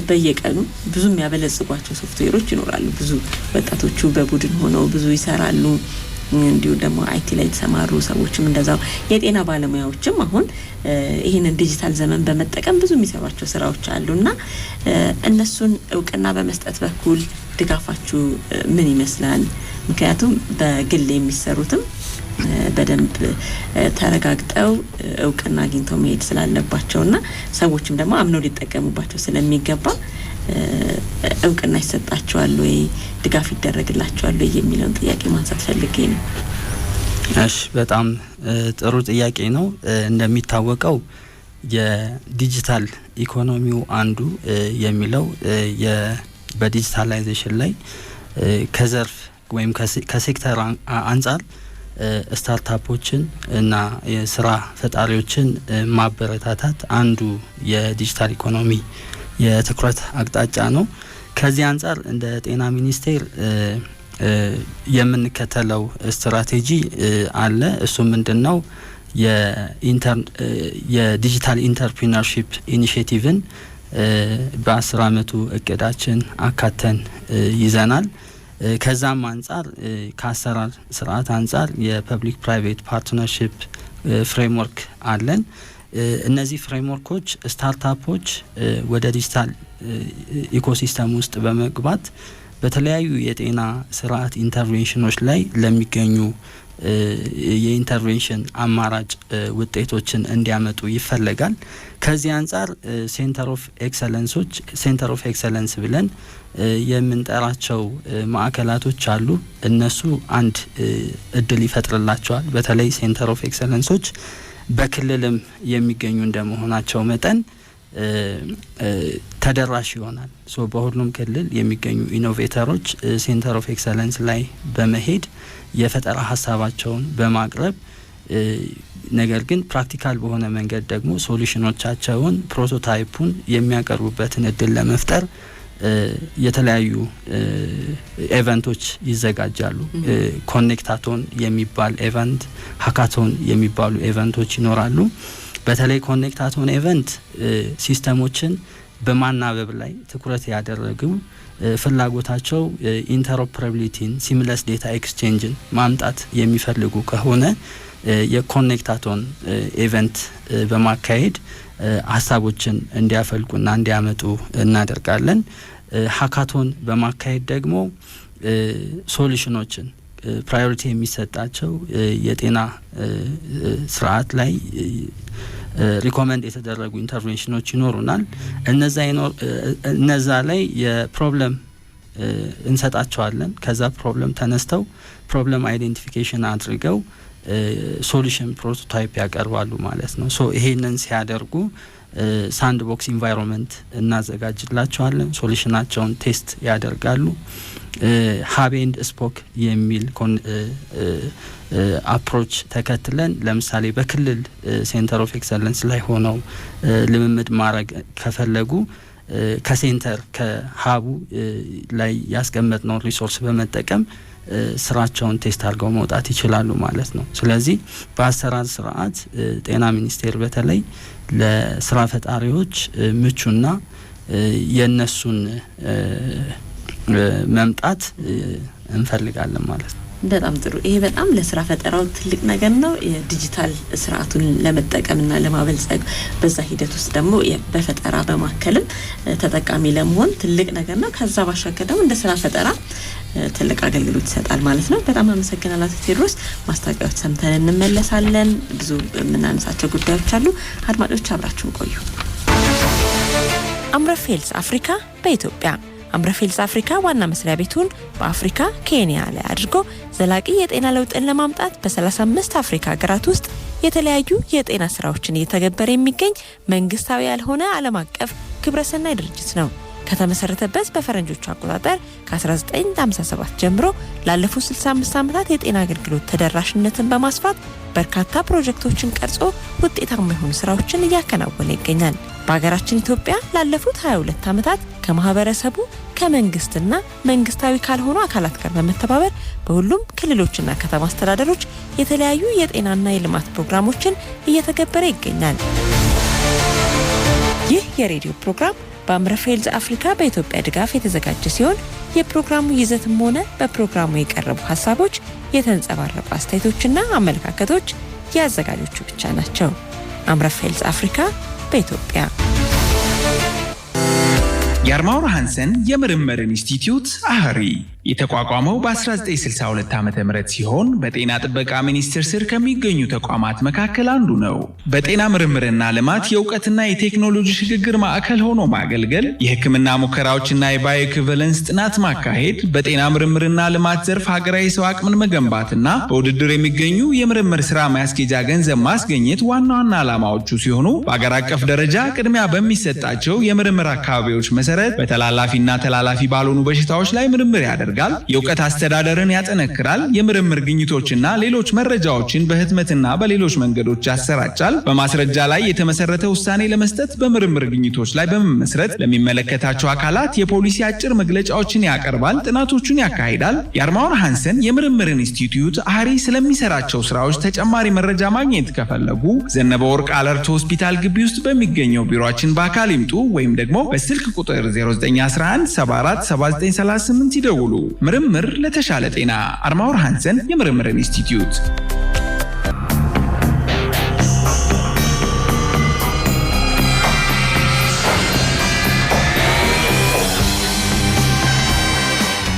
በየቀኑ ብዙ የሚያበለጽጓቸው ሶፍትዌሮች ይኖራሉ። ብዙ ወጣቶቹ በቡድን ሆነው ብዙ ይሰራሉ። እንዲሁ ደግሞ አይቲ ላይ የተሰማሩ ሰዎችም እንደዛው የጤና ባለሙያዎችም አሁን ይህንን ዲጂታል ዘመን በመጠቀም ብዙ የሚሰሯቸው ስራዎች አሉና እነሱን እውቅና በመስጠት በኩል ድጋፋችሁ ምን ይመስላል? ምክንያቱም በግል የሚሰሩትም በደንብ ተረጋግጠው እውቅና አግኝተው መሄድ ስላለባቸውና ሰዎችም ደግሞ አምነው ሊጠቀሙባቸው ስለሚገባ እውቅና ይሰጣቸዋል ወይ ድጋፍ ይደረግላቸዋል ወይ የሚለውን ጥያቄ ማንሳት ፈልጌ ነው። እሺ በጣም ጥሩ ጥያቄ ነው። እንደሚታወቀው የዲጂታል ኢኮኖሚው አንዱ የሚለው በዲጂታላይዜሽን ላይ ከዘርፍ ወይም ከሴክተር አንጻር ስታርታፖችን እና የስራ ፈጣሪዎችን ማበረታታት አንዱ የዲጂታል ኢኮኖሚ የትኩረት አቅጣጫ ነው። ከዚህ አንጻር እንደ ጤና ሚኒስቴር የምንከተለው ስትራቴጂ አለ። እሱ ምንድነው? የዲጂታል ኢንተርፕሪነርሺፕ ኢኒሼቲቭን በ10 አመቱ እቅዳችን አካተን ይዘናል። ከዛም አንጻር ከአሰራር ስርዓት አንጻር የፐብሊክ ፕራይቬት ፓርትነርሺፕ ፍሬምወርክ አለን። እነዚህ ፍሬምወርኮች ስታርታፖች ወደ ዲጂታል ኢኮሲስተም ውስጥ በመግባት በተለያዩ የጤና ስርዓት ኢንተርቬንሽኖች ላይ ለሚገኙ የኢንተርቬንሽን አማራጭ ውጤቶችን እንዲያመጡ ይፈለጋል። ከዚህ አንጻር ሴንተር ኦፍ ኤክሰለንስ ብለን የምንጠራቸው ማዕከላቶች አሉ። እነሱ አንድ እድል ይፈጥርላቸዋል። በተለይ ሴንተር ኦፍ ኤክሰለንሶች በክልልም የሚገኙ እንደመሆናቸው መጠን ተደራሽ ይሆናል። በሁሉም ክልል የሚገኙ ኢኖቬተሮች ሴንተር ኦፍ ኤክሰለንስ ላይ በመሄድ የፈጠራ ሀሳባቸውን በማቅረብ ነገር ግን ፕራክቲካል በሆነ መንገድ ደግሞ ሶሉሽኖቻቸውን ፕሮቶታይፑን የሚያቀርቡበትን እድል ለመፍጠር የተለያዩ ኤቨንቶች ይዘጋጃሉ። ኮኔክታቶን የሚባል ኤቨንት፣ ሀካቶን የሚባሉ ኤቨንቶች ይኖራሉ። በተለይ ኮኔክታቶን ኤቨንት ሲስተሞችን በማናበብ ላይ ትኩረት ያደረጉ ፍላጎታቸው ኢንተርኦፐራቢሊቲን ሲምለስ ዴታ ኤክስቼንጅን ማምጣት የሚፈልጉ ከሆነ የኮኔክታቶን ኢቨንት በማካሄድ ሀሳቦችን እንዲያፈልቁና እንዲያመጡ እናደርጋለን። ሀካቶን በማካሄድ ደግሞ ሶሉሽኖችን ፕራዮሪቲ የሚሰጣቸው የጤና ስርዓት ላይ ሪኮመንድ የተደረጉ ኢንተርቬንሽኖች ይኖሩናል። እነዛ ላይ የፕሮብለም እንሰጣቸዋለን። ከዛ ፕሮብለም ተነስተው ፕሮብለም አይዴንቲፊኬሽን አድርገው ሶሉሽን ፕሮቶታይፕ ያቀርባሉ ማለት ነው። ይሄንን ሲያደርጉ ሳንድ ቦክስ ኢንቫይሮንመንት እናዘጋጅላቸዋለን። ሶሉሽናቸውን ቴስት ያደርጋሉ። ሀብ ኤንድ ስፖክ የሚል አፕሮች ተከትለን ለምሳሌ በክልል ሴንተር ኦፍ ኤክሰለንስ ላይ ሆነው ልምምድ ማድረግ ከፈለጉ ከሴንተር ከሀቡ ላይ ያስቀመጥነው ሪሶርስ በመጠቀም ስራቸውን ቴስት አድርገው መውጣት ይችላሉ ማለት ነው። ስለዚህ በአሰራር ስርዓት ጤና ሚኒስቴር በተለይ ለስራ ፈጣሪዎች ምቹና የነሱን መምጣት እንፈልጋለን ማለት ነው። በጣም ጥሩ። ይሄ በጣም ለስራ ፈጠራው ትልቅ ነገር ነው። የዲጂታል ስርዓቱን ለመጠቀምና ለማበልጸግ በዛ ሂደት ውስጥ ደግሞ በፈጠራ በማከልም ተጠቃሚ ለመሆን ትልቅ ነገር ነው። ከዛ ባሻገር ደግሞ እንደ ስራ ፈጠራ ትልቅ አገልግሎት ይሰጣል ማለት ነው። በጣም አመሰግናለሁ ቴዎድሮስ። ማስታወቂያዎች ሰምተን እንመለሳለን። ብዙ የምናነሳቸው ጉዳዮች አሉ። አድማጮች አብራችሁን ቆዩ። አምረፍ ሄልዝ አፍሪካ በኢትዮጵያ አምረፍ ሄልዝ አፍሪካ ዋና መስሪያ ቤቱን በአፍሪካ ኬንያ ላይ አድርጎ ዘላቂ የጤና ለውጥን ለማምጣት በ35 አፍሪካ ሀገራት ውስጥ የተለያዩ የጤና ስራዎችን እየተገበረ የሚገኝ መንግስታዊ ያልሆነ ዓለም አቀፍ ግብረሰናይ ድርጅት ነው። ከተመሰረተበት በፈረንጆቹ አቆጣጠር ከ1957 ጀምሮ ላለፉት 65 ዓመታት የጤና አገልግሎት ተደራሽነትን በማስፋት በርካታ ፕሮጀክቶችን ቀርጾ ውጤታማ የሆኑ ስራዎችን እያከናወነ ይገኛል። በሀገራችን ኢትዮጵያ ላለፉት 22 ዓመታት ከማህበረሰቡ ከመንግስትና መንግስታዊ ካልሆኑ አካላት ጋር በመተባበር በሁሉም ክልሎችና ከተማ አስተዳደሮች የተለያዩ የጤናና የልማት ፕሮግራሞችን እየተገበረ ይገኛል። ይህ የሬዲዮ ፕሮግራም በአምረፍ ሄልዝ አፍሪካ በኢትዮጵያ ድጋፍ የተዘጋጀ ሲሆን የፕሮግራሙ ይዘትም ሆነ በፕሮግራሙ የቀረቡ ሀሳቦች የተንጸባረቁ አስተያየቶችና አመለካከቶች የአዘጋጆቹ ብቻ ናቸው። አምረፍ ሄልዝ አፍሪካ በኢትዮጵያ። የአርማውር ሃንሰን የምርምር ኢንስቲትዩት አህሪ የተቋቋመው በ1962 ዓመተ ምህረት ሲሆን በጤና ጥበቃ ሚኒስቴር ስር ከሚገኙ ተቋማት መካከል አንዱ ነው። በጤና ምርምርና ልማት የእውቀትና የቴክኖሎጂ ሽግግር ማዕከል ሆኖ ማገልገል፣ የሕክምና ሙከራዎችና የባዮኢኩቪለንስ ጥናት ማካሄድ፣ በጤና ምርምርና ልማት ዘርፍ ሀገራዊ ሰው አቅምን መገንባትና በውድድር የሚገኙ የምርምር ስራ ማስኬጃ ገንዘብ ማስገኘት ዋና ዋና ዓላማዎቹ ሲሆኑ በአገር አቀፍ ደረጃ ቅድሚያ በሚሰጣቸው የምርምር አካባቢዎች መሰረት በተላላፊና ተላላፊ ባልሆኑ በሽታዎች ላይ ምርምር ያደርጋል። የእውቀት አስተዳደርን ያጠነክራል። የምርምር ግኝቶችና ሌሎች መረጃዎችን በህትመትና በሌሎች መንገዶች ያሰራጫል። በማስረጃ ላይ የተመሰረተ ውሳኔ ለመስጠት በምርምር ግኝቶች ላይ በመመስረት ለሚመለከታቸው አካላት የፖሊሲ አጭር መግለጫዎችን ያቀርባል፣ ጥናቶችን ያካሂዳል። የአርማውር ሃንሰን የምርምር ኢንስቲትዩት አህሪ ስለሚሰራቸው ስራዎች ተጨማሪ መረጃ ማግኘት ከፈለጉ ዘነበ ወርቅ አለርት ሆስፒታል ግቢ ውስጥ በሚገኘው ቢሮአችን በአካል ይምጡ ወይም ደግሞ በስልክ ቁጥር 0911 74 7938 ይደውሉ። ምርምር ለተሻለ ጤና። አርማውር ሃንሰን የምርምር ኢንስቲትዩት።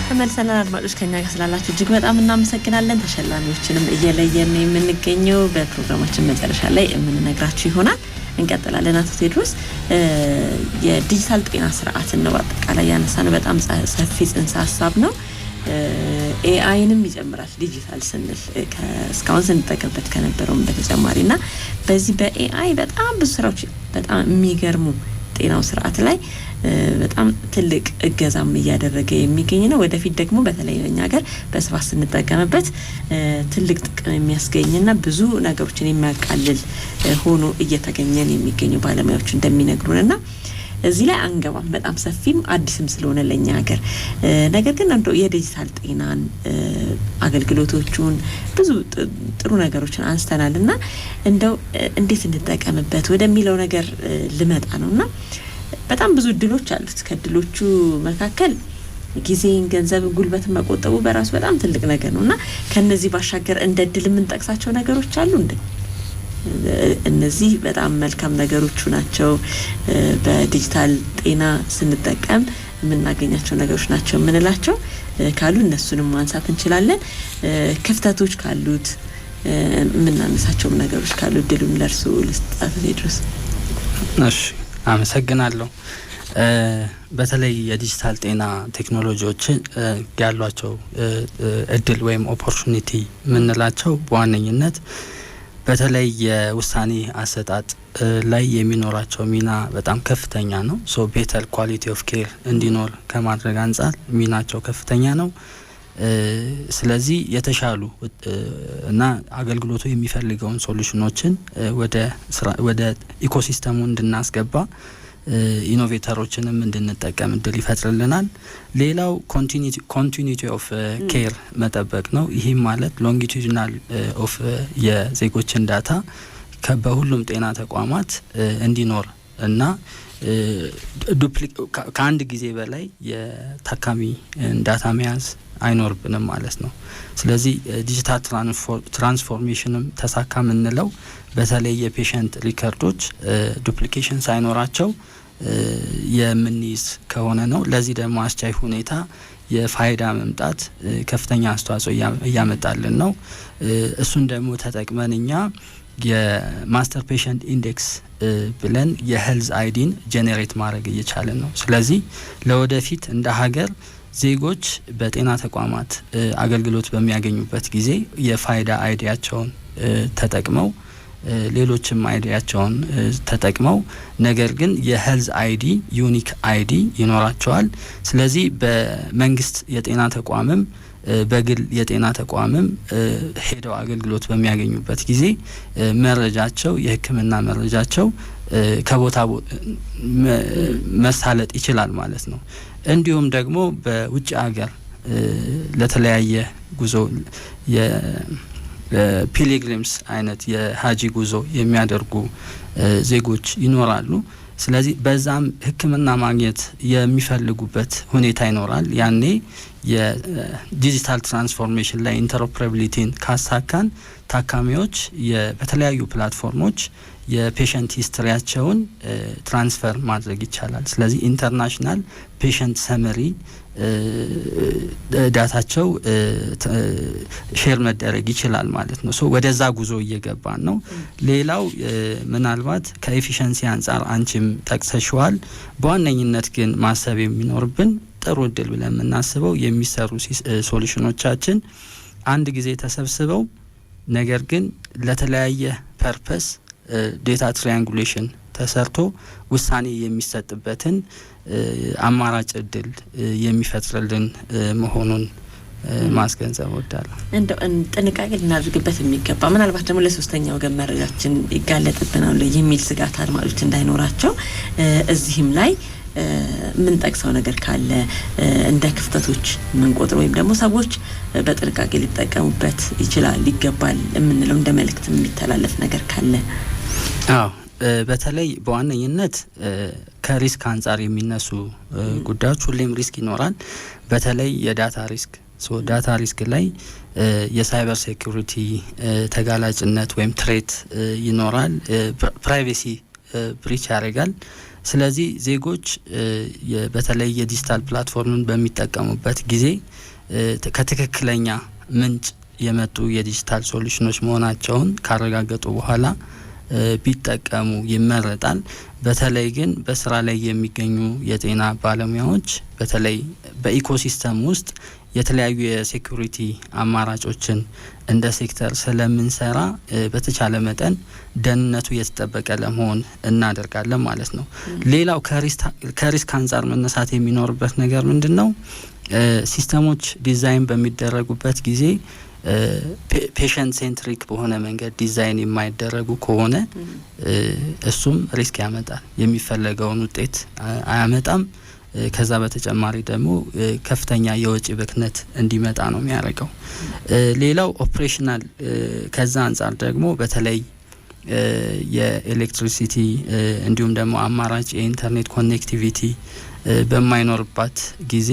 ተመልሰናል። አድማጮች ከኛ ጋር ስላላችሁ እጅግ በጣም እናመሰግናለን። ተሸላሚዎችንም እየለየን የምንገኘው በፕሮግራማችን መጨረሻ ላይ የምንነግራችሁ ይሆናል። እንቀጥላለን። አቶ ቴዎድሮስ የዲጂታል ጤና ስርዓትን ነው አጠቃላይ ያነሳነው። በጣም ሰፊ ጽንሰ ሀሳብ ነው። ኤአይንም ይጨምራል ዲጂታል ስንል እስካሁን ስንጠቀምበት ከነበረው በተጨማሪና በዚህ በኤአይ በጣም ብዙ ስራዎች በጣም የሚገርሙ ጤናው ስርዓት ላይ በጣም ትልቅ እገዛም እያደረገ የሚገኝ ነው። ወደፊት ደግሞ በተለይ በእኛ ሀገር በስፋት ስንጠቀምበት ትልቅ ጥቅም የሚያስገኝና ብዙ ነገሮችን የሚያቃልል ሆኖ እየተገኘን የሚገኙ ባለሙያዎች እንደሚነግሩንና እዚህ ላይ አንገባም በጣም ሰፊም አዲስም ስለሆነ ለኛ ሀገር ነገር ግን እንደው የዲጂታል ጤናን አገልግሎቶቹን ብዙ ጥሩ ነገሮችን አንስተናልና እንደው እንዴት እንጠቀምበት ወደሚለው ነገር ልመጣ ነውና በጣም ብዙ እድሎች አሉት። ከድሎቹ መካከል ጊዜን፣ ገንዘብን፣ ጉልበትን መቆጠቡ በራሱ በጣም ትልቅ ነገር ነውና ከነዚህ ባሻገር እንደ እድል የምንጠቅሳቸው ነገሮች አሉ እንዴ? እነዚህ በጣም መልካም ነገሮች ናቸው። በዲጂታል ጤና ስንጠቀም የምናገኛቸው ነገሮች ናቸው የምንላቸው ካሉ እነሱንም ማንሳት እንችላለን። ክፍተቶች ካሉት የምናነሳቸው ነገሮች ካሉ እድሉን ለርሱ ልስጣት ቴዎድሮስ። እሺ አመሰግናለሁ። በተለይ የዲጂታል ጤና ቴክኖሎጂዎች ያሏቸው እድል ወይም ኦፖርቹኒቲ የምንላቸው በዋነኝነት በተለይ የውሳኔ አሰጣጥ ላይ የሚኖራቸው ሚና በጣም ከፍተኛ ነው። ሶ ቤተር ኳሊቲ ኦፍ ኬር እንዲኖር ከማድረግ አንጻር ሚናቸው ከፍተኛ ነው። ስለዚህ የተሻሉ እና አገልግሎቱ የሚፈልገውን ሶሉሽኖችን ወደ ኢኮሲስተሙ እንድናስገባ ኢኖቬተሮችንም እንድንጠቀም እድል ይፈጥርልናል። ሌላው ኮንቲኒቲ ኦፍ ኬር መጠበቅ ነው። ይህም ማለት ሎንጊቱዲናል ኦፍ የዜጎችን ዳታ በሁሉም ጤና ተቋማት እንዲኖር እና ከአንድ ጊዜ በላይ የታካሚ ዳታ መያዝ አይኖርብንም ማለት ነው። ስለዚህ ዲጂታል ትራንስፎርሜሽንም ተሳካ የምንለው በተለይ የፔሸንት ሪከርዶች ዱፕሊኬሽን ሳይኖራቸው የምንይዝ ከሆነ ነው። ለዚህ ደግሞ አስቻይ ሁኔታ የፋይዳ መምጣት ከፍተኛ አስተዋጽኦ እያመጣልን ነው። እሱን ደግሞ ተጠቅመን እኛ የማስተር ፔሸንት ኢንዴክስ ብለን የሄልዝ አይዲን ጄኔሬት ማድረግ እየቻለን ነው። ስለዚህ ለወደፊት እንደ ሀገር ዜጎች በጤና ተቋማት አገልግሎት በሚያገኙበት ጊዜ የፋይዳ አይዲያቸውን ተጠቅመው ሌሎችም አይዲያቸውን ተጠቅመው ነገር ግን የሄልዝ አይዲ ዩኒክ አይዲ ይኖራቸዋል። ስለዚህ በመንግስት የጤና ተቋምም በግል የጤና ተቋምም ሄደው አገልግሎት በሚያገኙበት ጊዜ መረጃቸው የሕክምና መረጃቸው ከቦታ መሳለጥ ይችላል ማለት ነው። እንዲሁም ደግሞ በውጭ ሀገር ለተለያየ ጉዞ ፒሊግሪምስ አይነት የሀጂ ጉዞ የሚያደርጉ ዜጎች ይኖራሉ። ስለዚህ በዛም ሕክምና ማግኘት የሚፈልጉበት ሁኔታ ይኖራል። ያኔ የዲጂታል ትራንስፎርሜሽን ላይ ኢንተርኦፕሬቢሊቲን ካሳካን ታካሚዎች በተለያዩ ፕላትፎርሞች የፔሸንት ሂስትሪያቸውን ትራንስፈር ማድረግ ይቻላል። ስለዚህ ኢንተርናሽናል ፔሸንት ሰመሪ ዳታቸው ሼር መደረግ ይችላል ማለት ነው። ሶ ወደዛ ጉዞ እየገባን ነው። ሌላው ምናልባት ከኤፊሸንሲ አንጻር አንቺም ጠቅሰሽዋል። በዋነኝነት ግን ማሰብ የሚኖርብን ጥሩ እድል ብለን የምናስበው የሚሰሩ ሶሉሽኖቻችን አንድ ጊዜ ተሰብስበው ነገር ግን ለተለያየ ፐርፐስ ዴታ ትሪያንጉሌሽን ተሰርቶ ውሳኔ የሚሰጥበትን አማራጭ እድል የሚፈጥርልን መሆኑን ማስገንዘብ ወዳለሁ። እንደው ጥንቃቄ ልናደርግበት የሚገባ ምናልባት ደግሞ ለሶስተኛ ወገን መረጃችን ይጋለጥብናል የሚል ስጋት አድማጮች እንዳይኖራቸው እዚህም ላይ ምን ጠቅሰው ነገር ካለ እንደ ክፍተቶች ምን ቆጥሮ ወይም ደግሞ ሰዎች በጥንቃቄ ሊጠቀሙበት ይገባል የምንለው እንደ መልእክት የሚተላለፍ ነገር ካለ? አዎ በተለይ በዋነኝነት ከሪስክ አንጻር የሚነሱ ጉዳዮች ሁሌም ሪስክ ይኖራል። በተለይ የዳታ ሪስክ ዳታ ሪስክ ላይ የሳይበር ሴኩሪቲ ተጋላጭነት ወይም ትሬት ይኖራል። ፕራይቬሲ ብሪች ያደርጋል። ስለዚህ ዜጎች በተለይ የዲጂታል ፕላትፎርምን በሚጠቀሙበት ጊዜ ከትክክለኛ ምንጭ የመጡ የዲጂታል ሶሉሽኖች መሆናቸውን ካረጋገጡ በኋላ ቢጠቀሙ ይመረጣል። በተለይ ግን በስራ ላይ የሚገኙ የጤና ባለሙያዎች በተለይ በኢኮሲስተም ውስጥ የተለያዩ የሴኩሪቲ አማራጮችን እንደ ሴክተር ስለምንሰራ በተቻለ መጠን ደህንነቱ የተጠበቀ ለመሆን እናደርጋለን ማለት ነው። ሌላው ከሪስክ አንጻር መነሳት የሚኖርበት ነገር ምንድነው? ሲስተሞች ዲዛይን በሚደረጉበት ጊዜ ፔሸንት ሴንትሪክ በሆነ መንገድ ዲዛይን የማይደረጉ ከሆነ እሱም ሪስክ ያመጣል፣ የሚፈለገውን ውጤት አያመጣም። ከዛ በተጨማሪ ደግሞ ከፍተኛ የወጪ ብክነት እንዲመጣ ነው የሚያደርገው። ሌላው ኦፕሬሽናል ከዛ አንጻር ደግሞ በተለይ የኤሌክትሪሲቲ እንዲሁም ደግሞ አማራጭ የኢንተርኔት ኮኔክቲቪቲ በማይኖርባት ጊዜ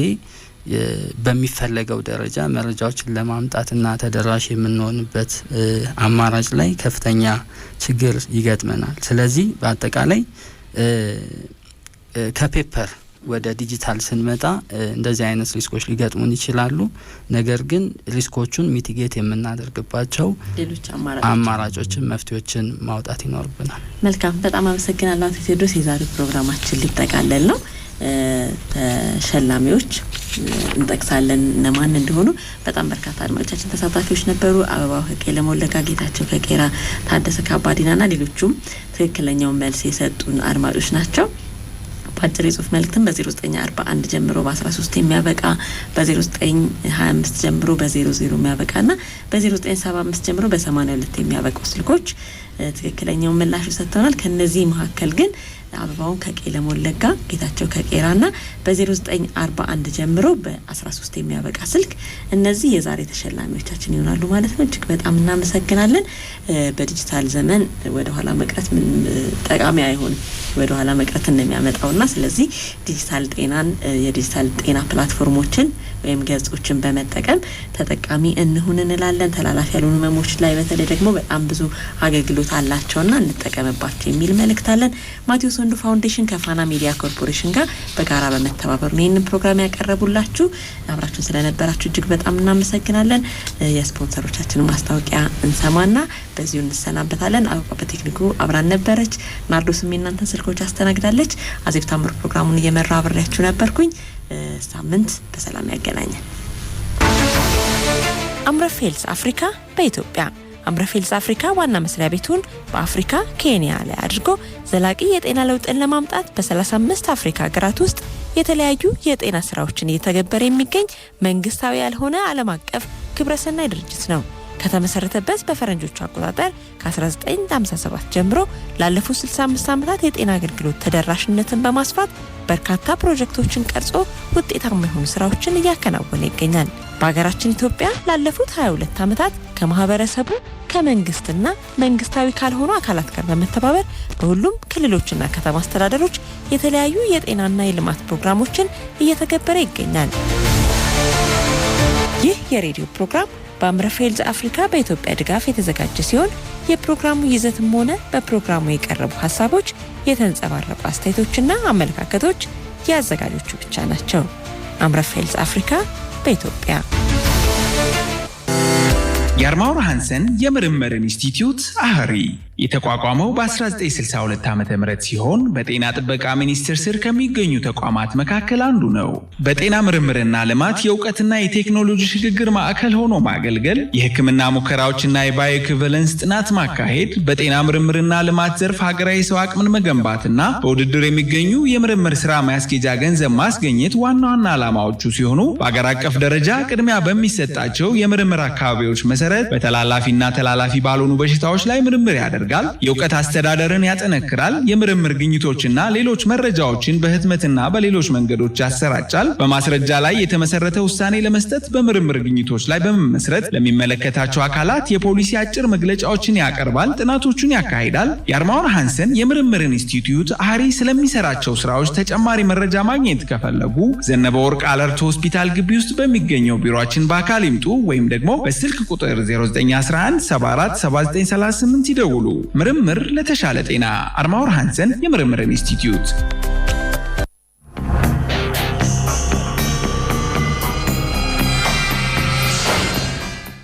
በሚፈለገው ደረጃ መረጃዎችን ለማምጣትና ተደራሽ የምንሆንበት አማራጭ ላይ ከፍተኛ ችግር ይገጥመናል። ስለዚህ በአጠቃላይ ከፔፐር ወደ ዲጂታል ስንመጣ እንደዚህ አይነት ሪስኮች ሊገጥሙን ይችላሉ። ነገር ግን ሪስኮቹን ሚቲጌት የምናደርግባቸው ሌሎች አማራጮችን መፍትሄዎችን ማውጣት ይኖርብናል። መልካም፣ በጣም አመሰግናለሁ አቶ ቴዎድሮስ። የዛሬው ፕሮግራማችን ሊጠቃለል ነው። ተሸላሚዎች እንጠቅሳለን እነማን እንደሆኑ። በጣም በርካታ አድማጮቻችን ተሳታፊዎች ነበሩ። አበባው ከቄለ ሞለጋ፣ ጌታቸው ከቄራ፣ ታደሰ ካባዲናና ሌሎቹም ትክክለኛውን መልስ የሰጡን አድማጮች ናቸው። በአጭር የጽሁፍ መልእክትም በ0941 ጀምሮ በ13 የሚያበቃ በ0925 ጀምሮ በ00 የሚያበቃና በ0975 ጀምሮ በ82 የሚያበቁ ስልኮች ትክክለኛውን ምላሽ ሰጥተውናል። ከነዚህ መካከል ግን አበባውን ከቄለም ወለጋ ጌታቸው ከቄራና በ0941 ጀምሮ በ13 የሚያበቃ ስልክ እነዚህ የዛሬ ተሸላሚዎቻችን ይሆናሉ ማለት ነው። እጅግ በጣም እናመሰግናለን። በዲጂታል ዘመን ወደ ኋላ መቅረት ምን ጠቃሚ አይሆንም፣ ወደ ኋላ መቅረት እንደሚያመጣውና ስለዚህ ዲጂታል ጤናን የዲጂታል ጤና ፕላትፎርሞችን ወይም ገጾችን በመጠቀም ተጠቃሚ እንሁን እንላለን። ተላላፊ ያልሆኑ ህመሞች ላይ በተለይ ደግሞ በጣም ብዙ አገልግሎት አላቸውና እንጠቀምባቸው የሚል መልእክት አለን። ማቴዎስ ወንዱ ፋውንዴሽን ከፋና ሚዲያ ኮርፖሬሽን ጋር በጋራ በመተባበር ነው ይህንን ፕሮግራም ያቀረቡላችሁ። አብራችሁን ስለነበራችሁ እጅግ በጣም እናመሰግናለን። የስፖንሰሮቻችንን ማስታወቂያ እንሰማና በዚሁ እንሰናበታለን። አበባ በቴክኒኩ አብራን ነበረች። ናርዶስም የእናንተን ስልኮች አስተናግዳለች። አዜብ ታምሩ ፕሮግራሙን እየመራ አብሬያችሁ ነበርኩኝ። ሳምንት በሰላም ያገናኛል። አምረፌልስ አፍሪካ በኢትዮጵያ አምረፌልስ አፍሪካ ዋና መስሪያ ቤቱን በአፍሪካ ኬንያ ላይ አድርጎ ዘላቂ የጤና ለውጥን ለማምጣት በ35 አፍሪካ ሀገራት ውስጥ የተለያዩ የጤና ስራዎችን እየተገበረ የሚገኝ መንግስታዊ ያልሆነ ዓለም አቀፍ ግብረሰናይ ድርጅት ነው። ከተመሰረተበት በፈረንጆቹ አቆጣጠር ከ1957 ጀምሮ ላለፉት 65 ዓመታት የጤና አገልግሎት ተደራሽነትን በማስፋት በርካታ ፕሮጀክቶችን ቀርጾ ውጤታማ የሆኑ ስራዎችን እያከናወነ ይገኛል። በሀገራችን ኢትዮጵያ ላለፉት 22 ዓመታት ከማህበረሰቡ ከመንግስትና መንግስታዊ ካልሆኑ አካላት ጋር በመተባበር በሁሉም ክልሎችና ከተማ አስተዳደሮች የተለያዩ የጤናና የልማት ፕሮግራሞችን እየተገበረ ይገኛል። ይህ የሬዲዮ ፕሮግራም በአምረፌልስ አፍሪካ በኢትዮጵያ ድጋፍ የተዘጋጀ ሲሆን የፕሮግራሙ ይዘትም ሆነ በፕሮግራሙ የቀረቡ ሀሳቦች የተንጸባረቁ አስተያየቶችና አመለካከቶች የአዘጋጆቹ ብቻ ናቸው። አምረፌልስ አፍሪካ በኢትዮጵያ የአርማውር ሃንሰን የምርምር ኢንስቲትዩት አህሪ የተቋቋመው በ1962 ዓ.ም ሲሆን በጤና ጥበቃ ሚኒስቴር ስር ከሚገኙ ተቋማት መካከል አንዱ ነው። በጤና ምርምርና ልማት የእውቀትና የቴክኖሎጂ ሽግግር ማዕከል ሆኖ ማገልገል፣ የሕክምና ሙከራዎችና የባዮኢኩቫለንስ ጥናት ማካሄድ፣ በጤና ምርምርና ልማት ዘርፍ ሀገራዊ ሰው አቅምን መገንባትና በውድድር የሚገኙ የምርምር ስራ ማስኬጃ ገንዘብ ማስገኘት ዋና ዋና ዓላማዎቹ ሲሆኑ በአገር አቀፍ ደረጃ ቅድሚያ በሚሰጣቸው የምርምር አካባቢዎች መሰረት በተላላፊና ተላላፊ ባልሆኑ በሽታዎች ላይ ምርምር ያደርጋል። የእውቀት አስተዳደርን ያጠነክራል። የምርምር ግኝቶችና ሌሎች መረጃዎችን በህትመትና በሌሎች መንገዶች ያሰራጫል። በማስረጃ ላይ የተመሰረተ ውሳኔ ለመስጠት በምርምር ግኝቶች ላይ በመመስረት ለሚመለከታቸው አካላት የፖሊሲ አጭር መግለጫዎችን ያቀርባል፣ ጥናቶችን ያካሂዳል። የአርማውር ሃንሰን የምርምር ኢንስቲትዩት አህሪ ስለሚሰራቸው ስራዎች ተጨማሪ መረጃ ማግኘት ከፈለጉ ዘነበ ወርቅ አለርት ሆስፒታል ግቢ ውስጥ በሚገኘው ቢሮአችን በአካል ይምጡ ወይም ደግሞ በስልክ ቁጥር 0911 74 7938 ይደውሉ። ምርምር ለተሻለ ጤና። አርማውር ሃንሰን የምርምር ኢንስቲትዩት